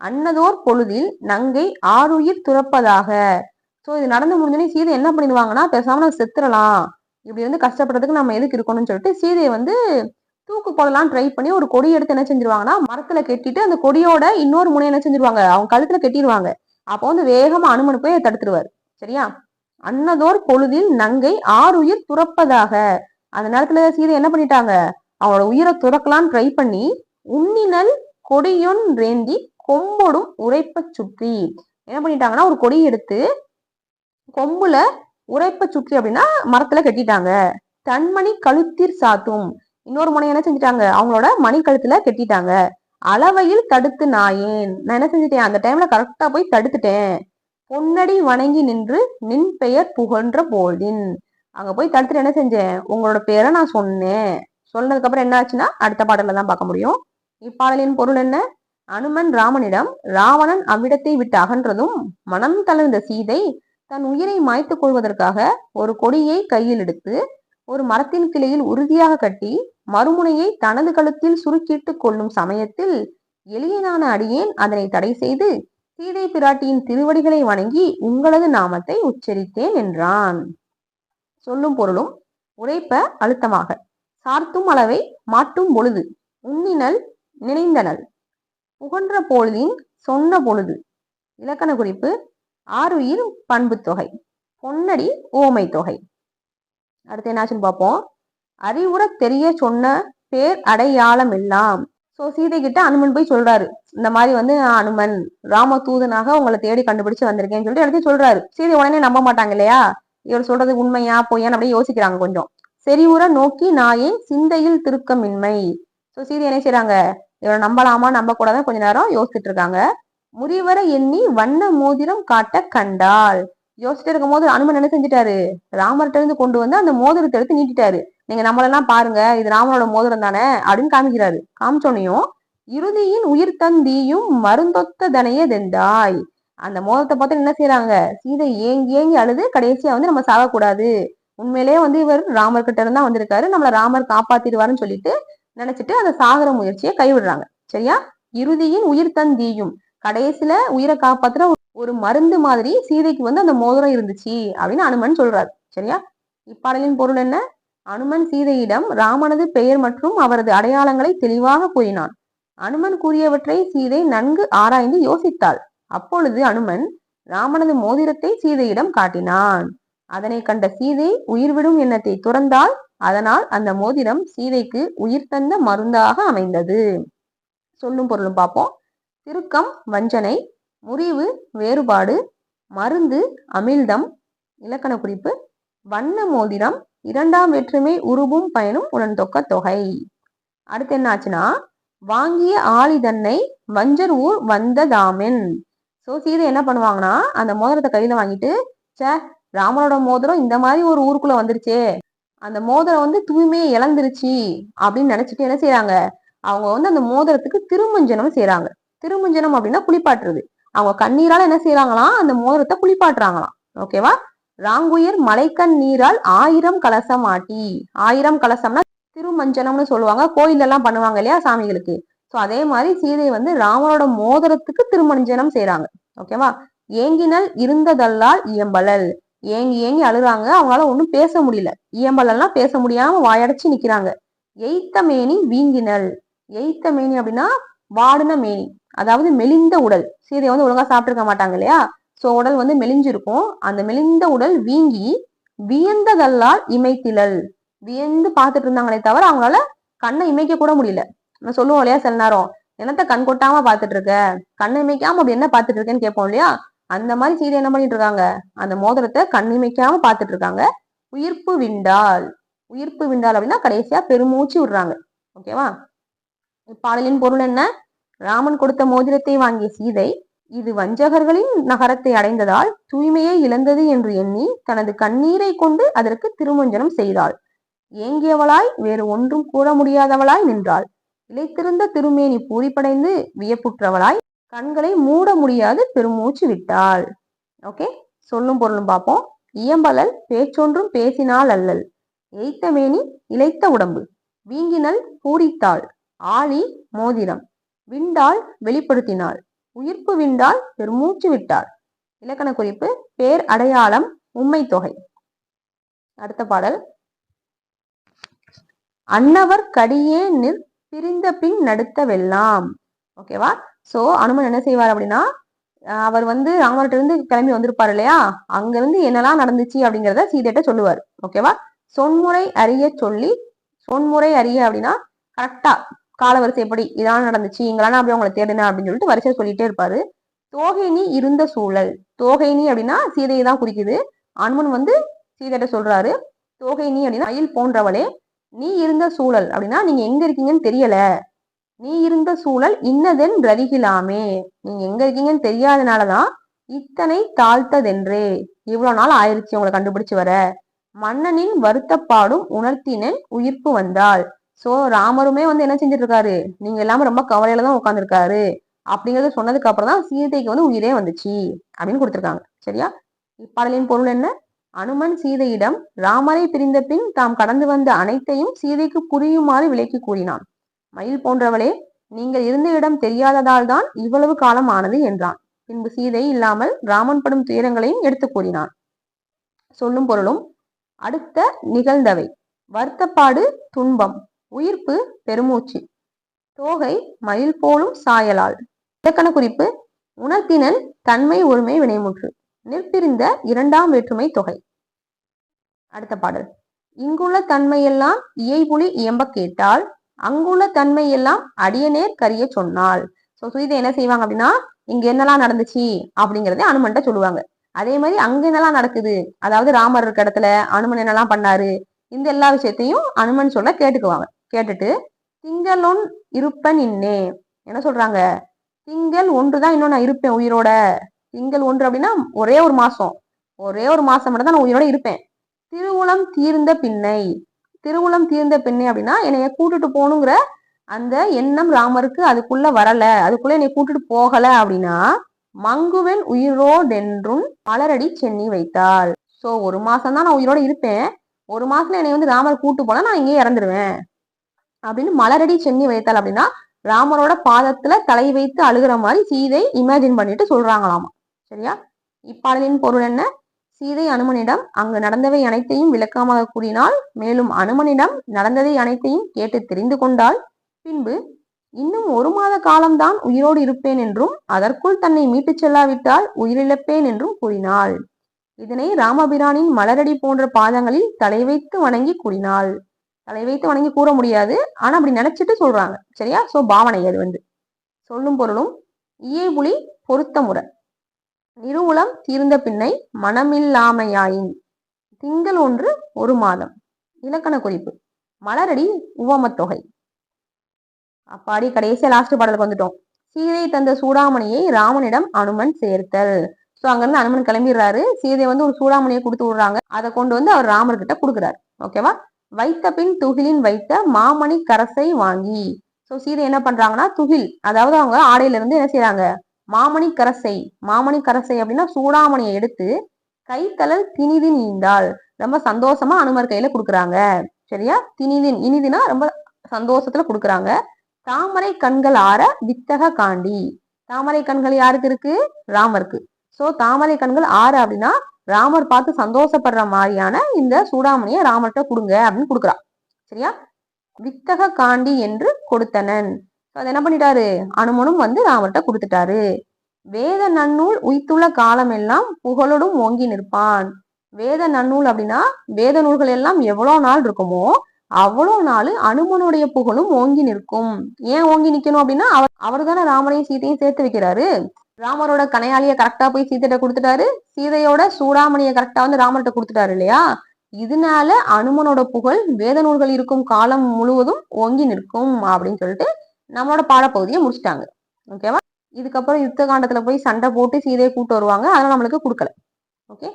Speaker 1: அன்னதோர் பொழுதில் நங்கை ஆறுயிர் துறப்பதாக. சோ இது நடந்து முடிஞ்சோடனே சீதை என்ன பண்ணிடுவாங்கன்னா பேசாம நம்ம செத்துறலாம், இப்படி கஷ்டப்படுறதுக்கு நம்ம எதுக்கு இருக்கணும்னு சொல்லிட்டு சீதையை தூக்கு போடலாம் ட்ரை பண்ணி ஒரு கொடி எடுத்து என்ன செஞ்சிருவாங்கன்னா மரத்துல கட்டிட்டு அந்த கொடியோட இன்னொரு முனை என்ன செஞ்சிருவாங்க அவங்க கழுத்துல கட்டிடுவாங்க. அப்போ வேகமா அனுமன் போய் தடுத்துருவார். சரியா? அன்னதோர் பொழுதில் நங்கை ஆறுயிர் துறப்பதாக. அந்த நேரத்துல சீதை என்ன பண்ணிட்டாங்க, அவனோட உயிரை துறக்கலான்னு ட்ரை பண்ணி உன்னினல் கொடியொன் ரேந்தி கொம்பொடும் உரைப்ப சுற்றி என்ன பண்ணிட்டாங்கன்னா ஒரு கொடி எடுத்து கொம்புல உரைப்ப சுற்றி அப்படின்னா மரத்துல கட்டிட்டாங்க. தன்மணி கழுத்திற் சாத்தும், இன்னொரு முனை என்ன செஞ்சுட்டாங்க அவங்களோட மணி கழுத்துல கட்டிட்டாங்க. அளவையில் தடுத்து நாயேன், நான் என்ன செஞ்சுட்டேன் அந்த டைம்ல கரெக்டா போய் தடுத்துட்டேன். பொன்னடி வணங்கி நின்று நின் பெயர் புகழ்ன்ற போதின், அங்க போய் தடுத்துட்டு என்ன செஞ்சேன் உங்களோட பேரை நான் சொன்னேன். சொன்னதுக்கு அப்புறம் என்ன ஆச்சுன்னா அடுத்த பாடல்ல தான் பார்க்க முடியும். இப்பாடலின் பொருள் என்ன? அனுமன் ராமனிடம் ராவணன் அவ்விடத்தை விட்டு அகன்றதும் மனம் தளர்ந்த சீதை தன் உயிரை மாய்த்து கொள்வதற்காக ஒரு கொடியை கையில் எடுத்து ஒரு மரத்தின் கிளையில் உறுதியாக கட்டி மறுமுனையை தனது கழுத்தில் சுருக்கிட்டு கொள்ளும் சமயத்தில் எளியனான அடியேன் அதனை தடை செய்து சீதை பிராட்டியின் திருவடிகளை வணங்கி உங்களது நாமத்தை உச்சரித்தேன் என்றான். சொல்லும் பொருளும் உரைப்ப அழுத்தமாக, சார்த்தும் அளவை மாட்டும் பொழுது, உண்ணினல் நினைந்தனல், புகன்ற பொழுதின் சொன்ன பொழுது. இலக்கண குறிப்பு ஆறுயிர் பண்பு தொகை, பொன்னடி ஓமை தொகை. அடுத்து என்னாச்சுன்னு பார்ப்போம். அறிவுற தெரிய சொன்ன பேர் அடையாளம் எல்லாம். சோ சீதை கிட்ட அனுமன் போய் சொல்றாரு, இந்த மாதிரி அனுமன் ராம தூதனாக உங்களை தேடி கண்டுபிடிச்சு வந்திருக்கேன்னு சொல்லிட்டு எல்லாத்தையும் சொல்றாரு. சீதை உடனே நம்ப மாட்டாங்க இல்லையா, இவர் சொல்றது உண்மையா பொய்யான்னு அப்படியே யோசிக்கிறாங்க கொஞ்சம். செறிவுற நோக்கி நாயேன் சிந்தையில் திருக்கமின்மை. சோ சீதை என்ன செய்யறாங்க, இவரை நம்பலாமா நம்ப கூடாதுன்னு கொஞ்ச நேரம் யோசிச்சுட்டு இருக்காங்க. முறிவர எண்ணி வண்ண மோதிரம் காட்ட கண்டால். யோசிச்சுட்டு இருக்கும் போது அனுமன் என்ன செஞ்சுட்டாரு, ராமர்கிட்ட இருந்து கொண்டு வந்து அந்த மோதிரத்தை எடுத்து நீட்டிட்டாரு. நீங்க நம்மளெல்லாம் பாருங்க, இது ராமனோட மோதிரம் தானே அப்படின்னு காமிக்கிறாரு. காமிச்சோனையும் இறுதியின் உயிர் தந்தியும் மருந்தொத்த தனைய தெந்தாய். அந்த மோதிரத்தை பார்த்து என்ன செய்யறாங்க, சீதை ஏங்கி ஏங்கி அழுது கடைசியா நம்ம சாகக்கூடாது, உண்மையிலேயே இவர் ராமர் கிட்ட இருந்தா வந்திருக்காரு, நம்மள ராமர் காப்பாத்திடுவாருன்னு சொல்லிட்டு நினைச்சிட்டு அந்த சாகர முயற்சியை கைவிடுறாங்க. சரியா? இறுதியின் உயிர் தந்தியும், கடைசியில உயிரை காப்பாத்துற ஒரு மருந்து மாதிரி சீதைக்கு அந்த மோதிரம் இருந்துச்சு அப்படின்னு அனுமன் சொல்றாரு. சரியா? இப்பாடலின் பொருள் என்ன? அனுமன் சீதையிடம் ராமனது பெயர் மற்றும் அவரது அடையாளங்களை தெளிவாக கூறினான். அனுமன் கூறியவற்றை சீதை நன்கு ஆராய்ந்து யோசித்தாள். அப்பொழுது அனுமன் ராமனது மோதிரத்தை சீதையிடம் காட்டினான். அதனை கண்ட சீதை உயிர்விடும் எண்ணத்தை துறந்தாள். அதனால் அந்த மோதிரம் சீதைக்கு உயிர் தந்த மருந்தாக அமைந்தது. சொல்லும் பொருளும் பார்ப்போம். திருக்கம் வஞ்சனை, முறிவு வேறுபாடு, மருந்து அமிழ்தம். இலக்கண குறிப்பு: வண்ண மோதிரம், இரண்டாம் வேற்றுமை உருவும் பயனும் உடன் தொக்க தொகை. அடுத்து என்ன ஆச்சுன்னா, வாங்கிய ஆளிதன்னை வஞ்சர் ஊர் வந்ததாமென். சோ சீதை என்ன பண்ணுவாங்கன்னா, அந்த மோதிரத்தை கையில வாங்கிட்டு, ராமனோட மோதிரம் இந்த மாதிரி ஒரு ஊருக்குள்ள வந்துருச்சே, அந்த மோதிரம் வந்து தூய்மையை இழந்துருச்சு அப்படின்னு நினைச்சிட்டு என்ன செய்யறாங்க, அவங்க அந்த மோதிரத்துக்கு திருமஞ்சனம் செய்யறாங்க. திருமஞ்சனம் அப்படின்னா குளிப்பாட்டுறது. அவங்க கண்ணீரால என்ன செய்யறாங்களாம், அந்த மோதிரத்தை குளிப்பாட்டுறாங்களாம். ஓகேவா? ராங்குயர் மலைக்கண் நீரால் 1000 கலசம் ஆட்டி. 1000 கலசம்னா திருமஞ்சனம்னு சொல்லுவாங்க. கோயில் எல்லாம் பண்ணுவாங்க இல்லையா சாமிகளுக்கு. சோ அதே மாதிரி சீதை ராமனோட மோதிரத்துக்கு திருமஞ்சனம் செய்யறாங்க. ஓகேவா? ஏங்கினல் இருந்ததல்லால் இயம்பலல். ஏங்கி ஏங்கி அழுறாங்க. அவங்களால ஒண்ணும் பேச முடியல. இயம்பலல்லாம் பேச முடியாம வாயடைச்சு நிக்கிறாங்க. எய்த்த மேனி வீங்கினல். எய்த்த மேனி அப்படின்னா வாடின மேனி, அதாவது மெலிந்த உடல். சீதை ஒழுங்கா சாப்பிட்டுருக்க மாட்டாங்க இல்லையா? சோ உடல் மெலிஞ்சிருக்கும். அந்த மெலிந்த உடல் வீங்கி வியந்ததல்லால் இமைத்திலல். வியந்து பார்த்துட்டு இருந்தாங்களே தவிர அவங்களால கண்ணை இமைக்க கூட முடியல. நம்ம சொல்லுவோம் இல்லையா சில நேரம், என்னத்த கண் கொட்டாம பாத்துட்டு இருக்க, கண்ணை இமைக்காம அப்படி என்ன பாத்துட்டு இருக்கேன்னு கேட்போம் இல்லையா? அந்த மாதிரி சீதை என்ன பண்ணிட்டு இருக்காங்க, அந்த மோதிரத்தை கண் இமைக்காம பாத்துட்டு இருக்காங்க. உயிர்ப்பு விண்டால். உயிர்ப்பு விண்டால் அப்படின்னா கடைசியா பெருமூச்சு விடுறாங்க. ஓகேவா? இப்பாடலின் பொருள் என்ன? ராமன் கொடுத்த மோதிரத்தை வாங்கிய சீதை இது வஞ்சகர்களின் நகரத்தை அடைந்ததால் தூய்மையை இழந்தது என்று எண்ணி தனது கண்ணீரை கொண்டு அதற்கு திருமஞ்சனம் செய்தாள். ஏங்கியவளாய் வேறு ஒன்றும் கூற முடியாதவளாய் நின்றாள். இழைத்திருந்த திருமேனி பூரிப்படைந்து வியப்புற்றவளாய் கண்களை மூட முடியாது பெருமூச்சு விட்டாள். ஓகே, சொல்லும் பொருளும் பார்ப்போம். இயம்பலல் பேச்சொன்றும் பேசினாள் அல்லல். எய்த்த மேனி இழைத்த உடம்பு. வீங்கினல் பூரித்தாள். ஆழி மோதிரம். விண்டாள் வெளிப்படுத்தினாள். உயிர்ப்பு விண்டால் பெருமூச்சு விட்டாள். இலக்கண குறிப்பு: பேர் அடையாளம் உம்மை தொகை. அடுத்த பாடல். அன்னவர் கடியே நிற் பிரிந்த பின் நடுத்த வெல்லாம். ஓகேவா? சோ அனுமன் என்ன செய்வார் அப்படின்னா, அவர் ராமர்கிட்ட இருந்து கிளம்பி வந்திருப்பாரு இல்லையா, அங்க இருந்து என்னெல்லாம் நடந்துச்சு அப்படிங்கிறத சீதைட்ட சொல்லுவார். ஓகேவா? சொன்முறை அறிய சொல்லி, சொன்முறை அறிய அப்படின்னா கரெக்டா கால வரிசைப்படி இதெல்லாம் நடந்துச்சு, இங்கெல்லாம் அப்படி அவங்களை தேடினா அப்படின்னு சொல்லிட்டு வரிசை சொல்லிட்டே இருப்பாரு. தோகைனி இருந்த சூழல். தோகைனி அப்படின்னா சீதையை தான் குறிக்குது. அனுமன் சீதைட்ட சொல்றாரு, தோகைனி அப்படின்னா மயில் போன்றவளே, நீ இருந்த சூழல் அப்படின்னா நீங்க எங்க இருக்கீங்கன்னு தெரியல. நீ இருந்த சூழல் இன்னதென் ரதிகிலாமே. நீங்க எங்க இருக்கீங்கன்னு தெரியாதனாலதான் இத்தனை தாழ்த்ததென்றே, இவ்வளவு நாள் ஆயிடுச்சு உங்களை கண்டுபிடிச்சு வர. மன்னனின் வருத்தப்பாடும் உணர்த்தினன் உயிர்ப்பு வந்தாள். சோ ராமருமே என்ன செஞ்சிட்டு இருக்காரு, நீங்க எல்லாமே ரொம்ப கவலையில தான் உட்காந்துருக்காரு அப்படிங்கறத சொன்னதுக்கு அப்புறம் தான் சீதைக்கு உயிரே வந்துச்சு அப்படின்னு கொடுத்திருக்காங்க. சரியா? இப்பாடலின் பொருள் என்ன? அனுமன் சீதையிடம் ராமரை பிரிந்த பின் தாம் கடந்து வந்த அனைத்தையும் சீதைக்கு புரியுமாறு விளக்கி கூறினான். மயில் போன்றவளே, நீங்கள் இருந்த இடம் தெரியாததால் தான் இவ்வளவு காலம் ஆனது என்றான். பின்பு சீதை இல்லாமல் ராமன் படும் துயரங்களையும் எடுத்து கூறினான். சொல்லும் பொருளும் அடுத்த நிகழ்ந்தவை: வருத்தப்பாடு துன்பம், உயிர்ப்பு பெருமூச்சு, தோகை மயில் போலும் சாயலால். இலக்கண குறிப்பு: உணர்த்தினன் தன்மை ஒருமை வினைமுற்று. நிற்பிரிந்த இரண்டாம் வேற்றுமை தொகை. அடுத்த பாடல். இங்குள்ள தன்மையெல்லாம் இயைபுலி இயம்ப கேட்டால் அங்குள்ள தன்மை எல்லாம் அடியநேர் கரிய சொன்னாள். சோ சீதை என்ன செய்வாங்க அப்படின்னா, இங்க என்னெல்லாம் நடந்துச்சு அப்படிங்கறதே அனுமன்ட்ட சொல்லுவாங்க. அதே மாதிரி அங்க என்னெல்லாம் நடக்குது, அதாவது ராமர் இருக்க இடத்துல அனுமன் என்னெல்லாம் பண்ணாரு, இந்த எல்லா விஷயத்தையும் அனுமன் சொல்ல கேட்டுக்குவாங்க. கேட்டுட்டு திங்களொன் இருப்பன் இன்னே என்ன சொல்றாங்க, திங்கள் ஒன்றுதான் இன்னும் நான் இருப்பேன் உயிரோட. திங்கள் ஒன்று அப்படின்னா ஒரே ஒரு மாசம் மட்டும் தான் நான் உயிரோட இருப்பேன். திருவுளம் தீர்ந்த பின்னை. திருவுளம் தீர்ந்த பின்னை அப்படின்னா என்னைய கூட்டுட்டு போகணுங்கிற அந்த எண்ணம் ராமருக்கு அதுக்குள்ள வரல, அதுக்குள்ள என்னை கூட்டுட்டு போகல அப்படின்னா மங்குவென் உயிரோடென்றும் மலரடி சென்னி வைத்தாள். சோ ஒரு மாசம் தான் நான் உயிரோட இருப்பேன், ஒரு மாசத்துல என்னை ராமர் கூட்டு போனா நான் இங்கே இறந்துருவேன் அப்படின்னு மலரடி சென்னி வைத்தாள். அப்படின்னா ராமரோட பாதத்துல தலை வைத்து அழுகிற மாதிரி சீதை இமேஜின் பண்ணிட்டு சொல்றாங்களாமா. சரியா? இப்பாடலின் பொருள் என்ன? சீதை அனுமனிடம் அங்கு நடந்தவை அனைத்தையும் விளக்கமாக கூறினாள். மேலும் அனுமனிடம் நடந்ததை அனைத்தையும் கேட்டு தெரிந்து கொண்டாள். பின்பு இன்னும் 1 மாத காலம்தான் உயிரோடு இருப்பேன் என்றும் அதற்குள் தன்னை மீட்டுச் செல்லாவிட்டால் உயிரிழப்பேன் என்றும் கூறினாள். இதனை ராமபிரானின் மலரடி போன்ற பாதங்களில் தலை வைத்து வணங்கி கூறினாள். தலை வைத்து வணங்கி கூற முடியாது, ஆனா அப்படி நினைச்சிட்டு சொல்றாங்க. சரியா? சோ பாவனை அது சொல்லும் பொருளும் இயைபுலி பொருத்த முறை. நிருவுளம் தீர்ந்த பின்னை மனமில்லாமையாயின் திங்கள் 1 1 மாதம். இலக்கண குறிப்பு மலரடி உவமத்தொகை. அப்பாடி கடைசியா லாஸ்ட் பாடலுக்கு வந்துட்டோம். சீதை தந்த சூடாமணியை ராமனிடம் அனுமன் சேர்த்தல். சோ அங்கிருந்து அனுமன் கிளம்பிடுறாரு. சீதை ஒரு சூடாமணியை கொடுத்து விடுறாங்க. அதை கொண்டு அவர் ராமர்கிட்ட கொடுக்குறாரு. ஓகேவா? வைத்த பின் துகிலின் வைத்த மாமணி கரசை வாங்கி. சோ சீதை என்ன பண்றாங்கன்னா துகில், அதாவது அவங்க ஆடையில இருந்து என்ன செய்யறாங்க, மாமணி கரசை. மாமணி கரசை அப்படின்னா சூடாமணியை எடுத்து கைத்தளல் திணிதின் ஈந்தாள். ரொம்ப சந்தோஷமா அனுமர் கையில கொடுக்குறாங்க. சரியா? திணிதின், இனிதினா ரொம்ப சந்தோஷத்துல கொடுக்குறாங்க. தாமரை கண்கள் ஆற வித்தக காண்டி. தாமரை கண்கள் யாருக்கு இருக்கு? ராமருக்கு. சோ தாமரை கண்கள் ஆறு அப்படின்னா ராமர் பார்த்து சந்தோஷப்படுற மாதிரியான இந்த சூடாமணியை ராமர்கிட்ட கொடுங்க அப்படின்னு கொடுக்குறா. சரியா? வித்தக காண்டி என்று கொடுத்தனன். அது என்ன பண்ணிட்டாரு? அனுமனும் ராமர்கிட்ட கொடுத்துட்டாரு. வேத நன்னூல் உய்த்துள்ள காலம் எல்லாம் புகழோடும் ஓங்கி நிற்பான். வேத நன்னூல் அப்படின்னா வேத நூல்கள் எல்லாம் எவ்வளவு நாள் இருக்குமோ அவ்வளவு நாள் அனுமனுடைய புகழும் ஓங்கி நிற்கும். ஏன் ஓங்கி நிக்கணும் அப்படின்னா அவர் தானே ராமரையும் சீதையும் சேர்த்து வைக்கிறாரு. ராமரோட கனையாளிய கரெக்டா போய் சீதையிட்ட கொடுத்துட்டாரு. சீதையோட சூடாமணியை கரெக்டா ராமர்கிட்ட கொடுத்துட்டாரு இல்லையா? இதனால அனுமனோட புகழ் வேத நூல்கள் இருக்கும் காலம் முழுவதும் ஓங்கி நிற்கும் அப்படின்னு சொல்லிட்டு நம்மளோட பாடப்பகுதியை முடிச்சுட்டாங்க. ஓகேவா? இதுக்கப்புறம் யுத்த காண்டத்துல போய் சண்டை போட்டு சீதையை கூட்டு வருவாங்க. அதெல்லாம் நம்மளுக்கு கொடுக்கல. ஓகே,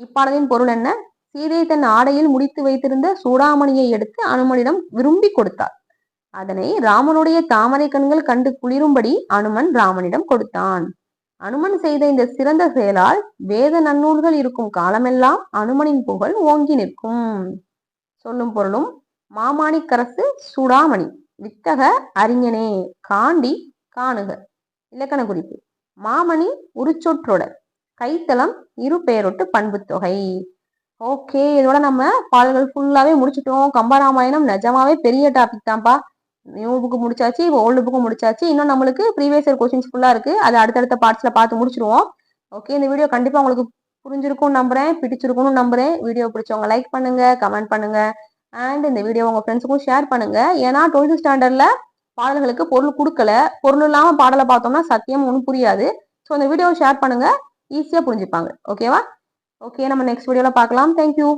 Speaker 1: இப்பாடலின் பொருள் என்ன? சீதை தன் ஆடையில் முடித்து வைத்திருந்த சூடாமணியை எடுத்து அனுமனிடம் விரும்பி கொடுத்தார். அதனை ராமனுடைய தாமரை கண்கள் கண்டு குளிரும்படி அனுமன் ராமனிடம் கொடுத்தான். அனுமன் செய்த இந்த சிறந்த செயலால் வேத நன்னூல்கள் இருக்கும் காலமெல்லாம் அனுமனின் புகழ் ஓங்கி நிற்கும். சொல்லும் பொருளும் மாமாணிக்கரசு சூடாமணி வித்தக அறிஞனே காண்டி காணுக. இலக்கண குறிப்பு மாமணி உருச்சொற்றொடர் கைத்தளம் இரு பெயரொட்டு பண்பு தொகை. ஓகே, இதோட நம்ம பாடல்கள் ஃபுல்லாவே முடிச்சிட்டோம். கம்பராமாயணம் நிஜமாவே பெரிய டாபிக் தான்ப்பா. நியூ புக்கு முடிச்சாச்சு, இப்போ ஓல்டு புக்கு முடிச்சாச்சு. இன்னும் நம்மளுக்கு ப்ரீவியஸ் இயர் கொஸ்டின்ஸ் ஃபுல்லா இருக்கு. அது அடுத்தடுத்த பார்ட்ஸ்ல பார்த்து முடிச்சிருவோம். ஓகே, இந்த வீடியோ கண்டிப்பா உங்களுக்கு புரிஞ்சிருக்கும் நம்புறேன், பிடிச்சிருக்கும்னு நம்புறேன். வீடியோ பிடிச்சவங்க லைக் பண்ணுங்க, கமெண்ட் பண்ணுங்க, அண்ட் இந்த வீடியோ உங்க ஃப்ரெண்ட்ஸுக்கும் ஷேர் பண்ணுங்க. ஏன்னா 12th ஸ்டாண்டர்ட்ல பாடல்களுக்கு பொருள் கொடுக்கல. பொருள் இல்லாம பாடலை பார்த்தோம்னா சத்தியம் ஒன்றும் புரியாது. ஸோ இந்த வீடியோவை ஷேர் பண்ணுங்க, ஈஸியா புரிஞ்சுப்பாங்க. ஓகேவா? ஓகே, நம்ம நெக்ஸ்ட் வீடியோல பார்க்கலாம். தேங்க்யூ.